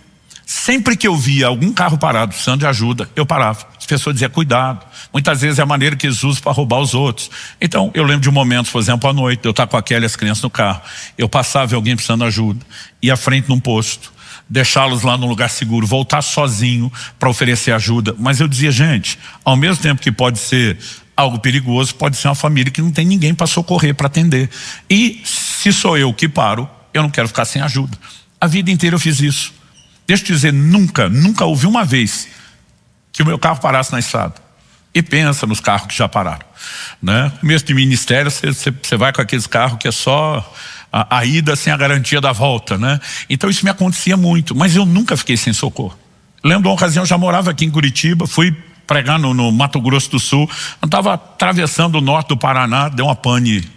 Sempre que eu via algum carro parado, precisando de ajuda, eu parava. As pessoas diziam, cuidado. Muitas vezes é a maneira que eles usam para roubar os outros. Então, eu lembro de momentos, por exemplo, à noite, eu estava com a Kelly e as crianças no carro. Eu passava e alguém precisando de ajuda. Ia à frente num posto, deixá-los lá num lugar seguro, voltar sozinho para oferecer ajuda. Mas eu dizia, gente, ao mesmo tempo que pode ser algo perigoso, pode ser uma família que não tem ninguém para socorrer, para atender. E se sou eu que paro, eu não quero ficar sem ajuda. A vida inteira eu fiz isso. Deixa eu te dizer, nunca houve uma vez que o meu carro parasse na estrada. E pensa nos carros que já pararam. Né? Mesmo de ministério, você vai com aqueles carros que é só a ida sem a garantia da volta. Né? Então isso me acontecia muito, mas eu nunca fiquei sem socorro. Lembro de uma ocasião, eu já morava aqui em Curitiba, fui pregar no Mato Grosso do Sul, eu estava atravessando o norte do Paraná, deu uma pane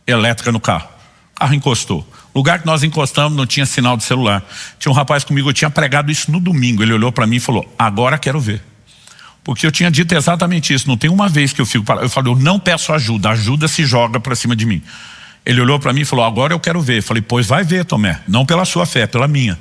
elétrica no carro. O carro encostou. O lugar que nós encostamos não tinha sinal de celular. Tinha um rapaz comigo, eu tinha pregado isso no domingo. Ele olhou para mim e falou, agora quero ver. Porque eu tinha dito exatamente isso. Não tem uma vez que eu fico parado. Eu falei, eu não peço ajuda. A ajuda se joga para cima de mim. Ele olhou para mim e falou, agora eu quero ver. Eu falei, pois vai ver, Tomé. Não pela sua fé, pela minha.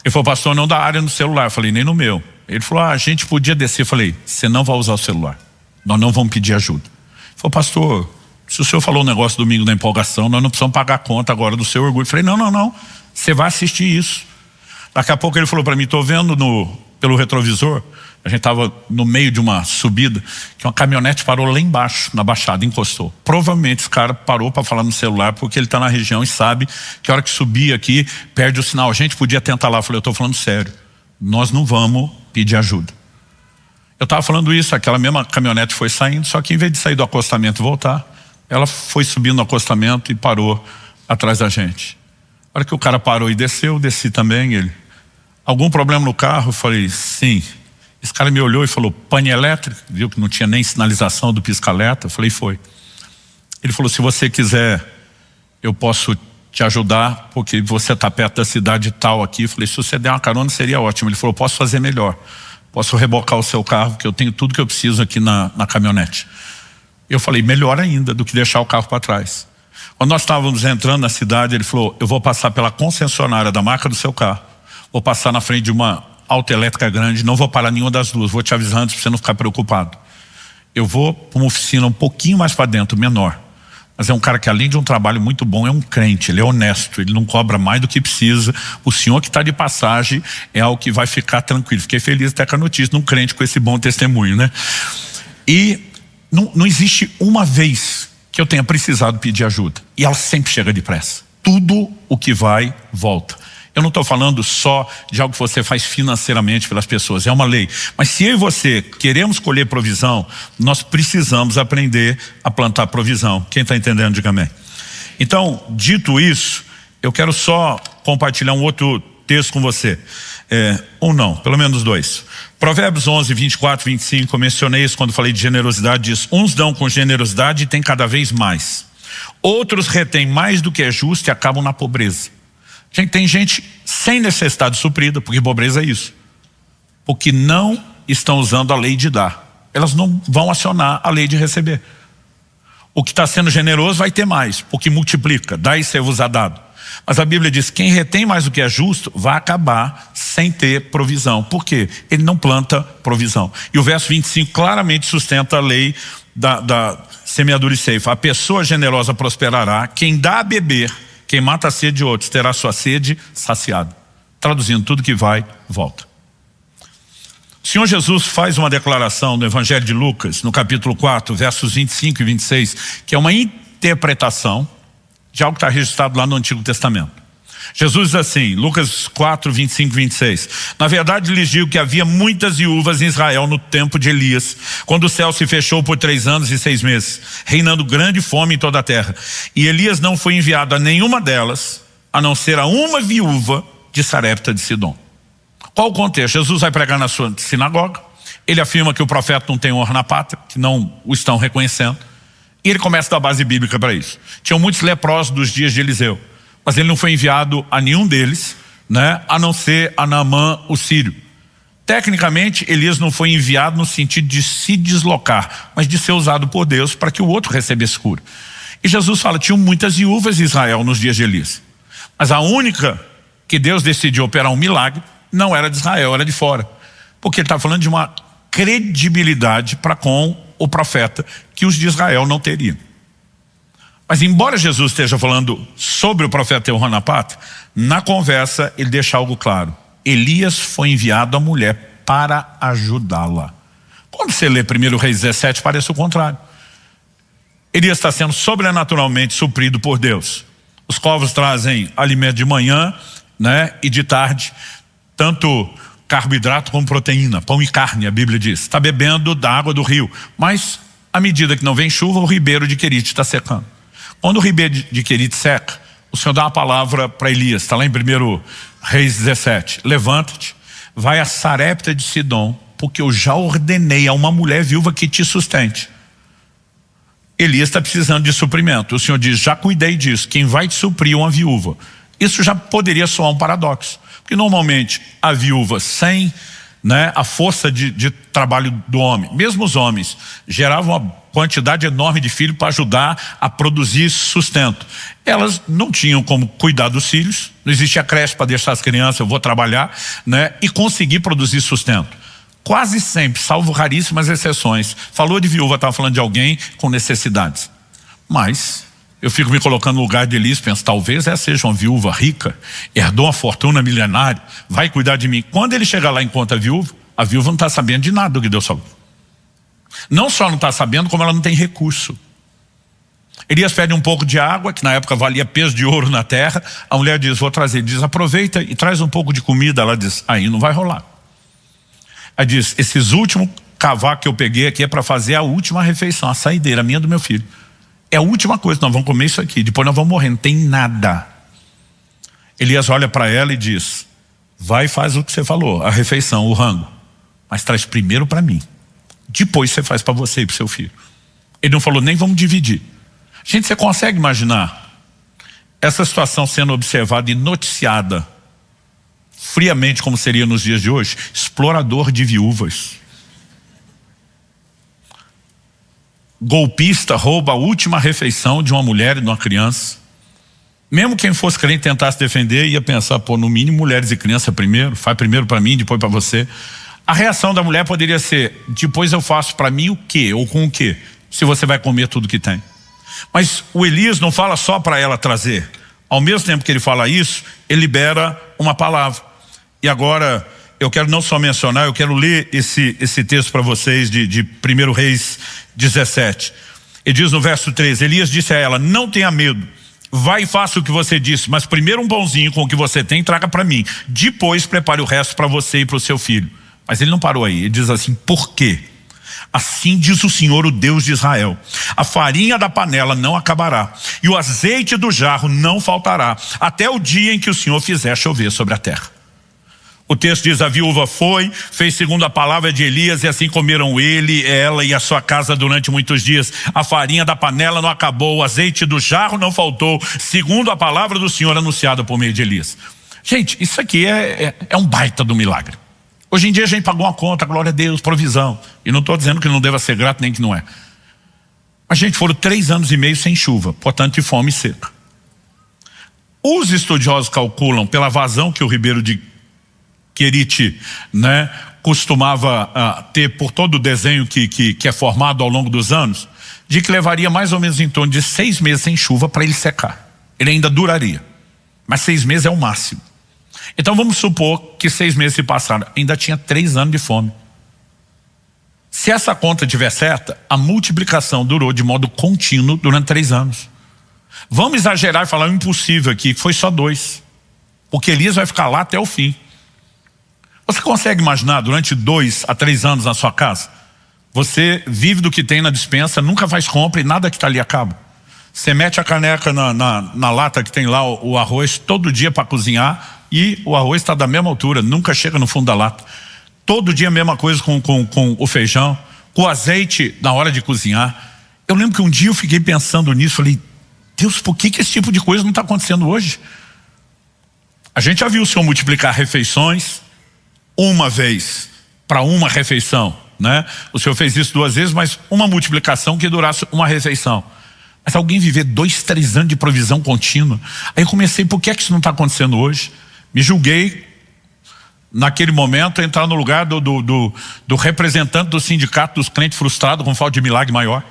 Ele falou, pastor, não dá área no celular. Eu falei, nem no meu. Ele falou, a gente podia descer. Eu falei, você não vai usar o celular. Nós não vamos pedir ajuda. Ele falou, pastor, se o senhor falou um negócio domingo da empolgação, nós não precisamos pagar a conta agora do seu orgulho. Eu falei, não, você vai assistir isso. Daqui a pouco ele falou para mim, estou vendo pelo retrovisor, a gente estava no meio de uma subida, que uma caminhonete parou lá embaixo, na baixada, encostou. Provavelmente esse cara parou para falar no celular, porque ele está na região e sabe que a hora que subir aqui, perde o sinal. A gente podia tentar lá. Eu falei, eu estou falando sério, nós não vamos pedir ajuda. Eu estava falando isso, aquela mesma caminhonete foi saindo, só que em vez de sair do acostamento e voltar, ela foi subindo no acostamento e parou atrás da gente. A hora que o cara parou e desceu, eu desci também. Ele, algum problema no carro? Eu falei, sim. Esse cara me olhou e falou, pane elétrica, viu que não tinha nem sinalização do pisca-alerta. Eu falei, foi. Ele falou, se você quiser, eu posso te ajudar, porque você está perto da cidade tal aqui. Eu falei, se você der uma carona seria ótimo. Ele falou, posso fazer melhor. Posso rebocar o seu carro, que eu tenho tudo que eu preciso aqui na caminhonete. Eu falei, melhor ainda do que deixar o carro para trás. Quando nós estávamos entrando na cidade, ele falou, eu vou passar pela concessionária da marca do seu carro, vou passar na frente de uma autoelétrica grande, não vou parar nenhuma das duas, vou te avisar antes para você não ficar preocupado. Eu vou para uma oficina um pouquinho mais para dentro, menor. mas é um cara que, além de um trabalho muito bom, é um crente, ele é honesto, ele não cobra mais do que precisa. O senhor que está de passagem é o que vai ficar tranquilo. Fiquei feliz até com a notícia de um crente com esse bom testemunho, né? E não existe uma vez que eu tenha precisado pedir ajuda. E ela sempre chega depressa. Tudo o que vai, volta. Eu não estou falando só de algo que você faz financeiramente pelas pessoas, é uma lei. Mas se eu e você queremos colher provisão, nós precisamos aprender a plantar provisão. Quem está entendendo, diga amém. Então, dito isso, eu quero só compartilhar um outro texto com você. Ou não, pelo menos dois. Provérbios 11, 24, 25, eu mencionei isso quando falei de generosidade, diz: uns dão com generosidade e têm cada vez mais. Outros retêm mais do que é justo e acabam na pobreza. Tem gente sem necessidade suprida, porque pobreza é isso. Porque não estão usando a lei de dar. Elas não vão acionar a lei de receber. O que está sendo generoso vai ter mais, porque multiplica, dá e ser-vos-á dado. Mas a Bíblia diz: quem retém mais do que é justo vai acabar sem ter provisão. Por quê? Ele não planta provisão. E o verso 25 claramente sustenta a lei da semeadura e ceifa. A pessoa generosa prosperará, quem dá a beber, quem mata a sede de outros, terá sua sede saciada. Traduzindo, tudo que vai, volta. O Senhor Jesus faz uma declaração no Evangelho de Lucas, no capítulo 4, versos 25 e 26, que é uma interpretação de algo que está registrado lá no Antigo Testamento. Jesus diz assim, Lucas 4, 25 e 26. Na verdade lhes digo que havia muitas viúvas em Israel no tempo de Elias, quando o céu se fechou por 3 anos e 6 meses, reinando grande fome em toda a terra. E Elias não foi enviado a nenhuma delas, a não ser a uma viúva de Sarepta de Sidom. Qual o contexto? Jesus vai pregar na sua sinagoga, ele afirma que o profeta não tem honra na pátria, que não o estão reconhecendo, e ele começa a dar base bíblica para isso. Tinham muitos leprosos dos dias de Eliseu, mas ele não foi enviado a nenhum deles, né, a não ser a Naamã, o sírio. Tecnicamente, Elias não foi enviado no sentido de se deslocar, mas de ser usado por Deus para que o outro recebesse cura. E Jesus fala, tinham muitas viúvas em Israel nos dias de Elias, mas a única que Deus decidiu operar um milagre não era de Israel, era de fora. Porque ele está falando de uma credibilidade para com o profeta que os de Israel não teriam. Mas embora Jesus esteja falando sobre o profeta ter honra na pátria, na conversa ele deixa algo claro. Elias foi enviado à mulher para ajudá-la. Quando você lê 1 Reis 17, parece o contrário. Elias está sendo sobrenaturalmente suprido por Deus. Os povos trazem alimento de manhã, né, e de tarde, tanto carboidrato como proteína, pão e carne, a Bíblia diz. Está bebendo da água do rio, mas à medida que não vem chuva, o ribeiro de Querite está secando. Quando o ribeiro de Querite seca, o Senhor dá uma palavra para Elias, está lá em 1 Reis 17. Levanta-te, vai a Sarepta de Sidom, porque eu já ordenei a uma mulher viúva que te sustente. Elias está precisando de suprimento. O Senhor diz, já cuidei disso, quem vai te suprir é uma viúva. Isso já poderia soar um paradoxo, porque normalmente a viúva sem, né, a força de trabalho do homem, mesmo os homens, geravam uma quantidade enorme de filhos para ajudar a produzir sustento. Elas não tinham como cuidar dos filhos, não existia creche para deixar as crianças, eu vou trabalhar, né, e conseguir produzir sustento. Quase sempre, salvo raríssimas exceções, falou de viúva, estava falando de alguém com necessidades. Mas eu fico me colocando no lugar de Elias, penso, talvez essa seja uma viúva rica, herdou uma fortuna milenária, vai cuidar de mim. Quando ele chegar lá e encontra a viúva não está sabendo de nada do que Deus falou. Não só não está sabendo, como ela não tem recurso. Elias pede um pouco de água, que na época valia peso de ouro na terra. A mulher diz, vou trazer. Ele diz, aproveita e traz um pouco de comida. Ela diz, aí não vai rolar. Aí diz, esses últimos cavacos que eu peguei aqui é para fazer a última refeição, a saideira minha do meu filho. É a última coisa, nós vamos comer isso aqui, depois nós vamos morrer, não tem nada. Elias olha para ela e diz, vai e faz o que você falou, a refeição, o rango, mas traz primeiro para mim, depois você faz para você e para o seu filho. Ele não falou nem vamos dividir. Gente, você consegue imaginar essa situação sendo observada e noticiada friamente como seria nos dias de hoje? Explorador de viúvas, golpista rouba a última refeição de uma mulher e de uma criança. Mesmo quem fosse crente tentar se defender, ia pensar, pô, no mínimo mulheres e crianças primeiro, faz primeiro para mim, depois para você. A reação da mulher poderia ser, depois eu faço para mim o quê? Ou com o quê? Se você vai comer tudo que tem. Mas o Elias não fala só para ela trazer. Ao mesmo tempo que ele fala isso, ele libera uma palavra. E agora, eu quero não só mencionar, eu quero ler esse texto para vocês de 1 Reis 17. Ele diz no verso 13, Elias disse a ela, não tenha medo, vai e faça o que você disse, mas primeiro um pãozinho com o que você tem, traga para mim. Depois prepare o resto para você e para o seu filho. Mas ele não parou aí, ele diz assim, por quê? Assim diz o Senhor, o Deus de Israel, a farinha da panela não acabará, e o azeite do jarro não faltará, até o dia em que o Senhor fizer chover sobre a terra. O texto diz, a viúva foi, fez segundo a palavra de Elias, e assim comeram ele, ela e a sua casa durante muitos dias. A farinha da panela não acabou, o azeite do jarro não faltou, segundo a palavra do Senhor anunciada por meio de Elias. Gente, isso aqui é um baita do milagre. Hoje em dia a gente pagou uma conta, glória a Deus, provisão. E não estou dizendo que não deva ser grato, nem que não é. Mas, gente, foram 3 anos e meio sem chuva, portanto de fome seca. Os estudiosos calculam, pela vazão que o Ribeiro de Querite, né, costumava ter por todo o desenho que é formado ao longo dos anos, de que levaria mais ou menos em torno de 6 meses sem chuva para ele secar. Ele ainda duraria, mas 6 meses é o máximo. Então vamos supor que 6 meses se passaram, ainda tinha 3 anos de fome. Se essa conta estiver certa, a multiplicação durou de modo contínuo durante 3 anos. Vamos exagerar e falar o impossível aqui, que foi só 2. Porque Elias vai ficar lá até o fim. Você consegue imaginar durante 2 a 3 anos na sua casa? Você vive do que tem na despensa, nunca faz compra e nada que está ali acaba. Você mete a caneca na lata que tem lá o arroz todo dia para cozinhar e o arroz está da mesma altura, nunca chega no fundo da lata. Todo dia a mesma coisa com o feijão, com o azeite na hora de cozinhar. Eu lembro que um dia eu fiquei pensando nisso, falei, Deus, por que esse tipo de coisa não está acontecendo hoje? A gente já viu o Senhor multiplicar refeições uma vez para uma refeição, né? O Senhor fez isso 2 vezes, mas uma multiplicação que durasse uma refeição. Mas alguém viver 2, 3 anos de provisão contínua. Aí eu comecei, por que isso não está acontecendo hoje? Me julguei, naquele momento, a entrar no lugar do representante do sindicato dos crentes frustrados com falta de milagre maior.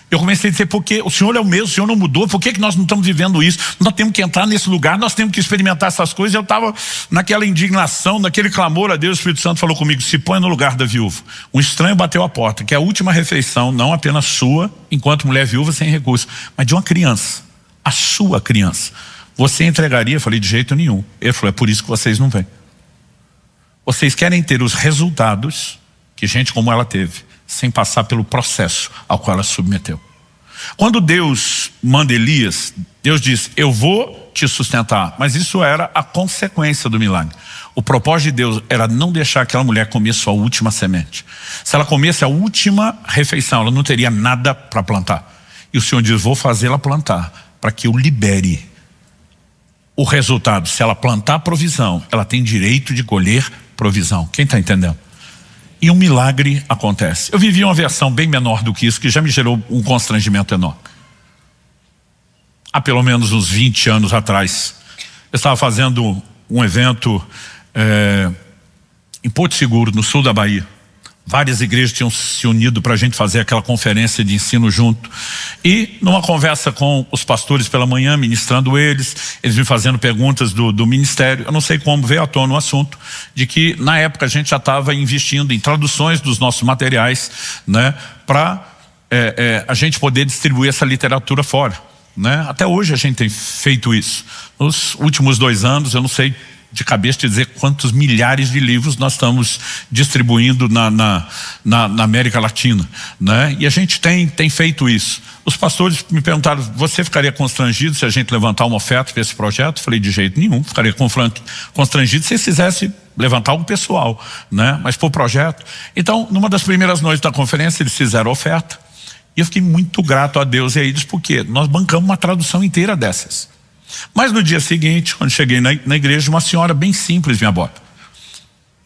Eu comecei a dizer, porque o Senhor é o mesmo, o Senhor não mudou, por que nós não estamos vivendo isso? Nós temos que entrar nesse lugar, nós temos que experimentar essas coisas. Eu estava naquela indignação, naquele clamor a Deus. O Espírito Santo falou comigo, se põe no lugar da viúva. Um estranho bateu a porta, que é a última refeição, não apenas sua, enquanto mulher viúva sem recurso, mas de uma criança, a sua criança. Você entregaria? Eu falei, de jeito nenhum. Ele falou, é por isso que vocês não vêm. Vocês querem ter os resultados que gente como ela teve, sem passar pelo processo ao qual ela se submeteu. Quando Deus manda Elias, Deus diz, eu vou te sustentar, mas isso era a consequência do milagre. O propósito de Deus era não deixar aquela mulher comer sua última semente. Se ela comesse a última refeição, ela não teria nada para plantar. E o Senhor diz, vou fazê-la plantar, para que eu libere o resultado. Se ela plantar provisão, ela tem direito de colher provisão. Quem está entendendo? E um milagre acontece. Eu vivi uma versão bem menor do que isso, que já me gerou um constrangimento enorme. Há pelo menos uns 20 anos atrás, eu estava fazendo um evento em Porto Seguro, no sul da Bahia. Várias igrejas tinham se unido para a gente fazer aquela conferência de ensino junto. E numa conversa com os pastores pela manhã, ministrando eles me fazendo perguntas do ministério, eu não sei como veio à tona o assunto, de que na época a gente já estava investindo em traduções dos nossos materiais, né, para a gente poder distribuir essa literatura fora, né? Até hoje a gente tem feito isso. Nos últimos 2 anos, eu não sei de cabeça te dizer quantos milhares de livros nós estamos distribuindo na América Latina, né? E a gente tem feito isso. Os pastores me perguntaram, você ficaria constrangido se a gente levantar uma oferta para esse projeto? Eu falei, de jeito nenhum, ficaria constrangido se eles quisessem levantar algo pessoal, né? Mas para o projeto. Então, numa das primeiras noites da conferência, eles fizeram a oferta, e eu fiquei muito grato a Deus e a eles, porque nós bancamos uma tradução inteira dessas. Mas no dia seguinte, quando cheguei na igreja, uma senhora bem simples me aborda.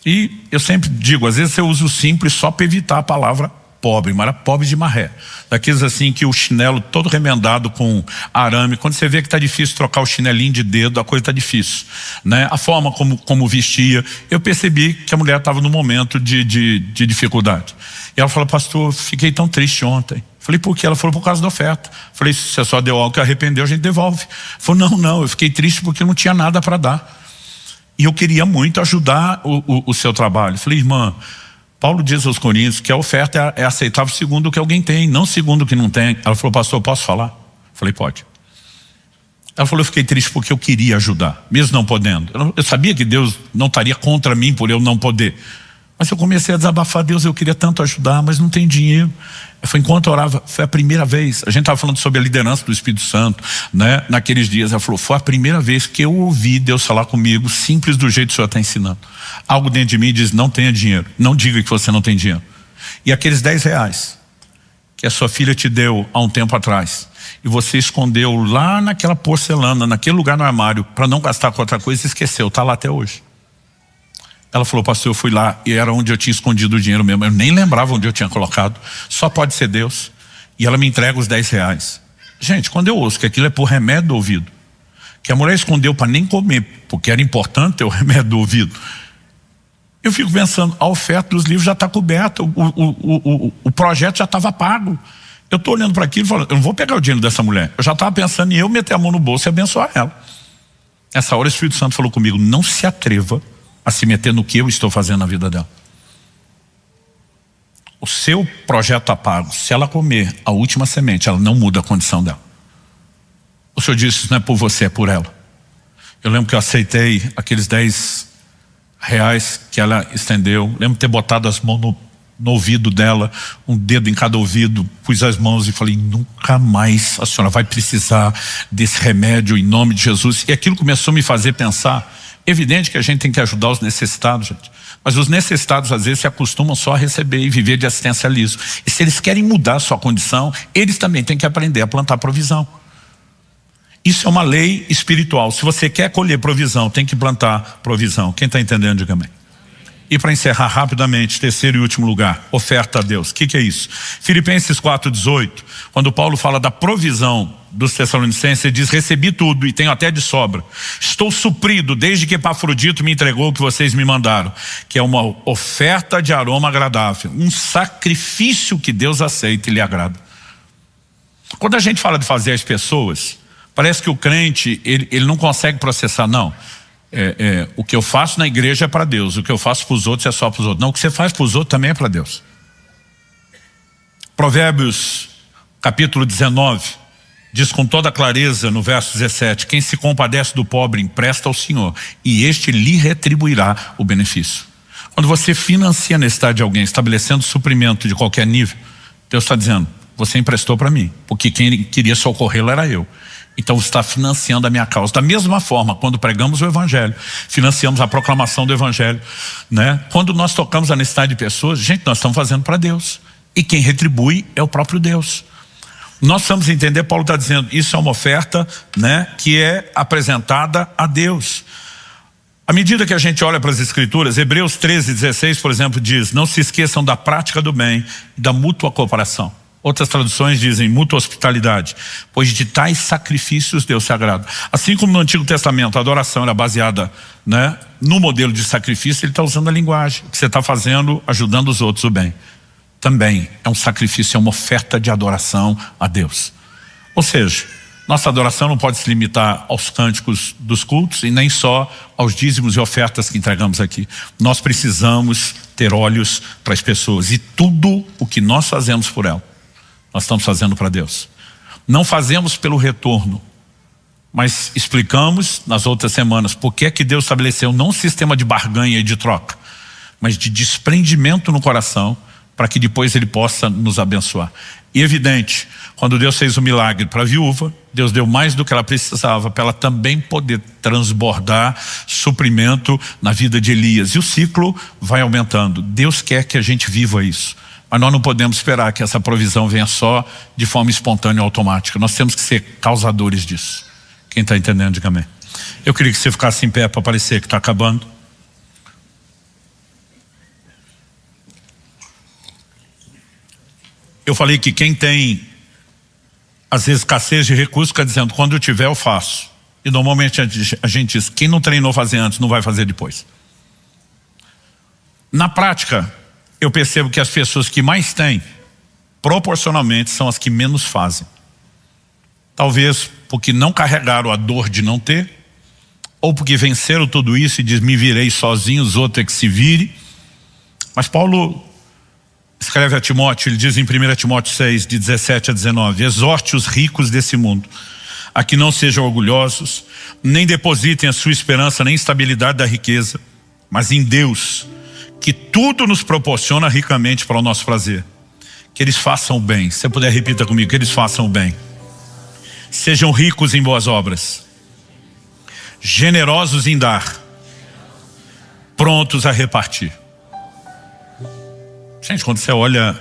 E eu sempre digo, às vezes eu uso o simples só para evitar a palavra pobre, mas era pobre de marré. Daqueles assim que o chinelo todo remendado com arame, quando você vê que está difícil trocar o chinelinho de dedo, a coisa está difícil, né? A forma como vestia, eu percebi que a mulher estava num momento de dificuldade. E ela falou, pastor, fiquei tão triste ontem. Eu Falei, por quê? Ela falou, por causa da oferta. Falei, se você só deu algo que arrependeu, a gente devolve. Falou, não, eu fiquei triste porque não tinha nada para dar. E eu queria muito ajudar o seu trabalho. Falei, irmã, Paulo diz aos Coríntios que a oferta é aceitável segundo o que alguém tem, não segundo o que não tem. Ela falou, pastor, posso falar? Falei, pode. Ela falou, eu fiquei triste porque eu queria ajudar, mesmo não podendo. Eu sabia que Deus não estaria contra mim por eu não poder. Mas eu comecei a desabafar, Deus, eu queria tanto ajudar, mas não tem dinheiro. Foi enquanto eu orava, foi a primeira vez. A gente estava falando sobre a liderança do Espírito Santo, né? Naqueles dias, ela falou, foi a primeira vez que eu ouvi Deus falar comigo, simples do jeito que o Senhor está ensinando. Algo dentro de mim diz, não tenha dinheiro, não diga que você não tem dinheiro. E aqueles R$10 que a sua filha te deu há um tempo atrás, e você escondeu lá naquela porcelana, naquele lugar no armário, para não gastar com outra coisa, esqueceu, está lá até hoje. Ela falou, pastor, eu fui lá e era onde eu tinha escondido o dinheiro mesmo. Eu nem lembrava onde eu tinha colocado. Só pode ser Deus. E ela me entrega os R$10. Gente, quando eu ouço que aquilo é por remédio do ouvido, que a mulher escondeu para nem comer, porque era importante ter o remédio do ouvido, eu fico pensando, a oferta dos livros já está coberta, o projeto já estava pago. Eu estou olhando para aquilo e falando, eu não vou pegar o dinheiro dessa mulher. Eu já estava pensando em eu meter a mão no bolso e abençoar ela. Essa hora o Espírito Santo falou comigo, não se atreva a se meter no que eu estou fazendo na vida dela. O seu projeto está pago. Se ela comer a última semente, ela não muda a condição dela. O Senhor disse, isso não é por você, é por ela. Eu lembro que eu aceitei aqueles R$10 que ela estendeu. Lembro de ter botado as mãos no ouvido dela, um dedo em cada ouvido, pus as mãos e falei, nunca mais a senhora vai precisar desse remédio em nome de Jesus. E aquilo começou a me fazer pensar. Evidente que a gente tem que ajudar os necessitados, gente. Mas os necessitados às vezes se acostumam só a receber e viver de assistencialismo. E se eles querem mudar a sua condição, eles também têm que aprender a plantar provisão. Isso é uma lei espiritual. Se você quer colher provisão, tem que plantar provisão. Quem está entendendo, diga amém. E para encerrar rapidamente, terceiro e último lugar, oferta a Deus. O que é isso? Filipenses 4,18, quando Paulo fala da provisão dos Tessalonicenses, ele diz, recebi tudo e tenho até de sobra. Estou suprido desde que Epafrodito me entregou o que vocês me mandaram, que é uma oferta de aroma agradável, um sacrifício que Deus aceita e lhe agrada. Quando a gente fala de fazer as pessoas, parece que o crente, ele não consegue processar, não. O que eu faço na igreja é para Deus, o que eu faço para os outros é só para os outros. Não, o que você faz para os outros também é para Deus. Provérbios capítulo 19 diz com toda clareza no verso 17, quem se compadece do pobre empresta ao Senhor e este lhe retribuirá o benefício. Quando você financia a necessidade de alguém, estabelecendo suprimento de qualquer nível, Deus está dizendo, você emprestou para mim, porque quem queria socorrê-lo era eu. Então você está financiando a minha causa. Da mesma forma, quando pregamos o Evangelho, financiamos a proclamação do Evangelho, né? Quando nós tocamos a necessidade de pessoas, gente, nós estamos fazendo para Deus. E quem retribui é o próprio Deus. Nós precisamos entender, Paulo está dizendo, isso é uma oferta, né, que é apresentada a Deus. À medida que a gente olha para as Escrituras, Hebreus 13:16, por exemplo, diz, não se esqueçam da prática do bem e da mútua cooperação. Outras traduções dizem mútua hospitalidade, pois de tais sacrifícios Deus se agrada. Assim como no Antigo Testamento a adoração era baseada, né, no modelo de sacrifício, ele está usando a linguagem. O que você está fazendo, ajudando os outros, o bem. Também é um sacrifício, é uma oferta de adoração a Deus. Ou seja, nossa adoração não pode se limitar aos cânticos dos cultos e nem só aos dízimos e ofertas que entregamos aqui. Nós precisamos ter olhos para as pessoas e tudo o que nós fazemos por elas, nós estamos fazendo para Deus. Não fazemos pelo retorno, mas explicamos nas outras semanas por que é que Deus estabeleceu não um sistema de barganha e de troca, mas de desprendimento no coração, para que depois Ele possa nos abençoar. E evidente, quando Deus fez o milagre para a viúva, Deus deu mais do que ela precisava para ela também poder transbordar suprimento na vida de Elias. E o ciclo vai aumentando. Deus quer que a gente viva isso. Mas nós não podemos esperar que essa provisão venha só de forma espontânea e automática. Nós temos que ser causadores disso. Quem está entendendo, diga amém. Eu queria que você ficasse em pé para parecer que está acabando. Eu falei que quem tem, às vezes, escassez de recursos, fica dizendo, quando eu tiver eu faço. E normalmente a gente diz, quem não treinou fazer antes, não vai fazer depois. Na prática, eu percebo que as pessoas que mais têm, proporcionalmente, são as que menos fazem. Talvez porque não carregaram a dor de não ter, ou porque venceram tudo isso e diz, me virei sozinho, os outros é que se vire. Mas Paulo escreve a Timóteo, ele diz em 1 Timóteo 6, de 17 a 19, exorte os ricos desse mundo, a que não sejam orgulhosos, nem depositem a sua esperança nem estabilidade da riqueza, mas em Deus, que tudo nos proporciona ricamente para o nosso prazer. Que eles façam o bem. Se você puder, repita comigo, que eles façam o bem. Sejam ricos em boas obras, generosos em dar, prontos a repartir. Gente, quando você olha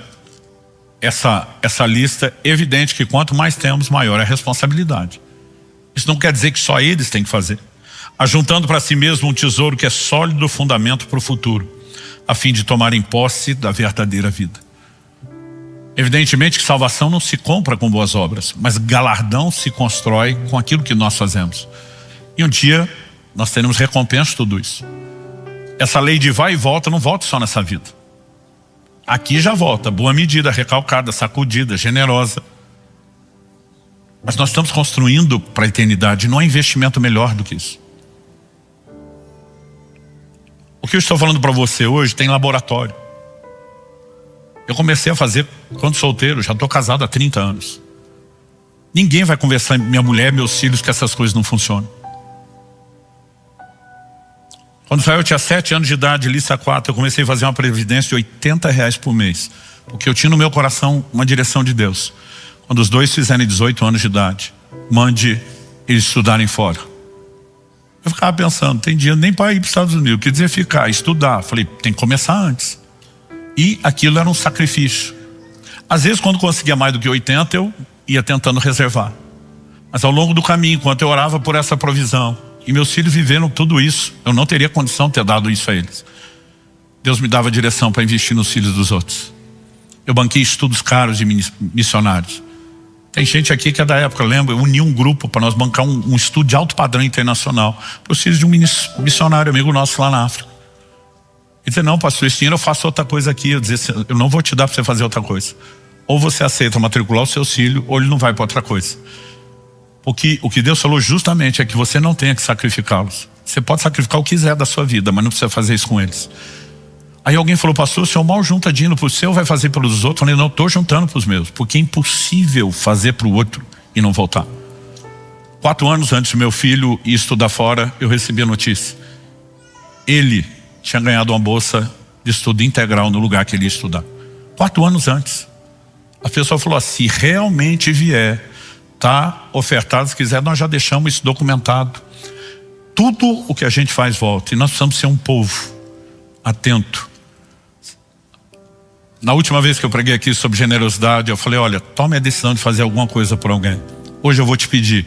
essa lista, é evidente que quanto mais temos, maior é a responsabilidade. Isso não quer dizer que só eles têm que fazer. Ajuntando para si mesmo um tesouro que é sólido fundamento para o futuro, a fim de tomarem posse da verdadeira vida. Evidentemente que salvação não se compra com boas obras, mas galardão se constrói com aquilo que nós fazemos. E um dia nós teremos recompensa de tudo isso. Essa lei de vai e volta não volta só nessa vida. Aqui já volta, boa medida, recalcada, sacudida, generosa. Mas nós estamos construindo para a eternidade, não há investimento melhor do que isso. O que eu estou falando para você hoje tem laboratório. Eu comecei a fazer quando solteiro, já estou casado há 30 anos. Ninguém vai conversar, minha mulher, meus filhos, que essas coisas não funcionam. Quando eu tinha 7 anos de idade, Lista 4, eu comecei a fazer uma previdência de R$80 por mês. Porque eu tinha no meu coração uma direção de Deus. Quando os dois fizerem 18 anos de idade, mande eles estudarem fora. Eu ficava pensando, tem dinheiro nem para ir para os Estados Unidos. Quer dizer, ficar, estudar. Falei, tem que começar antes. E aquilo era um sacrifício. Às vezes, quando conseguia mais do que 80, eu ia tentando reservar. Mas ao longo do caminho, enquanto eu orava por essa provisão, e meus filhos viveram tudo isso, eu não teria condição de ter dado isso a eles. Deus me dava direção para investir nos filhos dos outros. Eu banquei estudos caros de missionários. Tem gente aqui que é da época, lembra? Eu uni um grupo para nós bancar um estudo de alto padrão internacional para os filhos de um missionário amigo nosso lá na África. Ele disse, não, pastor, esse dinheiro eu faço outra coisa aqui. Eu disse, eu não vou te dar para você fazer outra coisa. Ou você aceita matricular o seu filho, ou ele não vai para outra coisa. Porque o que Deus falou justamente é que você não tenha que sacrificá-los. Você pode sacrificar o que quiser da sua vida, mas não precisa fazer isso com eles. Aí alguém falou, pastor, o senhor mal junta dinheiro para o seu, vai fazer pelos outros? Eu falei, não, estou juntando para os meus, porque é impossível fazer para o outro e não voltar. 4 anos antes do meu filho ir estudar fora, eu recebi a notícia. Ele tinha ganhado uma bolsa de estudo integral no lugar que ele ia estudar. 4 anos antes. A pessoa falou, se realmente vier, tá ofertado, se quiser, nós já deixamos isso documentado. Tudo o que a gente faz volta. E nós precisamos ser um povo atento. Na última vez que eu preguei aqui sobre generosidade, eu falei, olha, tome a decisão de fazer alguma coisa por alguém. Hoje eu vou te pedir,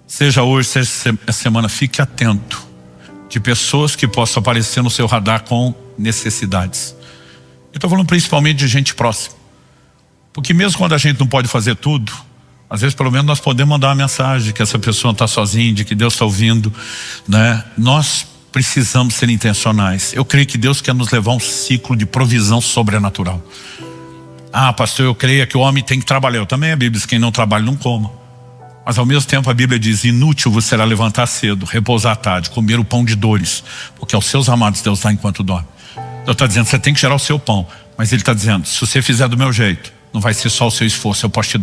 seja hoje, seja essa semana, fique atento de pessoas que possam aparecer no seu radar com necessidades. Eu estou falando principalmente de gente próxima. Porque mesmo quando a gente não pode fazer tudo, às vezes pelo menos nós podemos mandar uma mensagem de que essa pessoa não está sozinha, de que Deus está ouvindo, né? Nós precisamos ser intencionais. Eu creio que Deus quer nos levar a um ciclo de provisão sobrenatural. Ah, pastor, eu creio que o homem tem que trabalhar. Eu também, a Bíblia diz que quem não trabalha não coma. Mas ao mesmo tempo a Bíblia diz, inútil você será levantar cedo, repousar à tarde, comer o pão de dores, porque aos seus amados Deus dá enquanto dorme. Deus está dizendo, você tem que gerar o seu pão. Mas Ele está dizendo, se você fizer do meu jeito, não vai ser só o seu esforço, eu posso te dar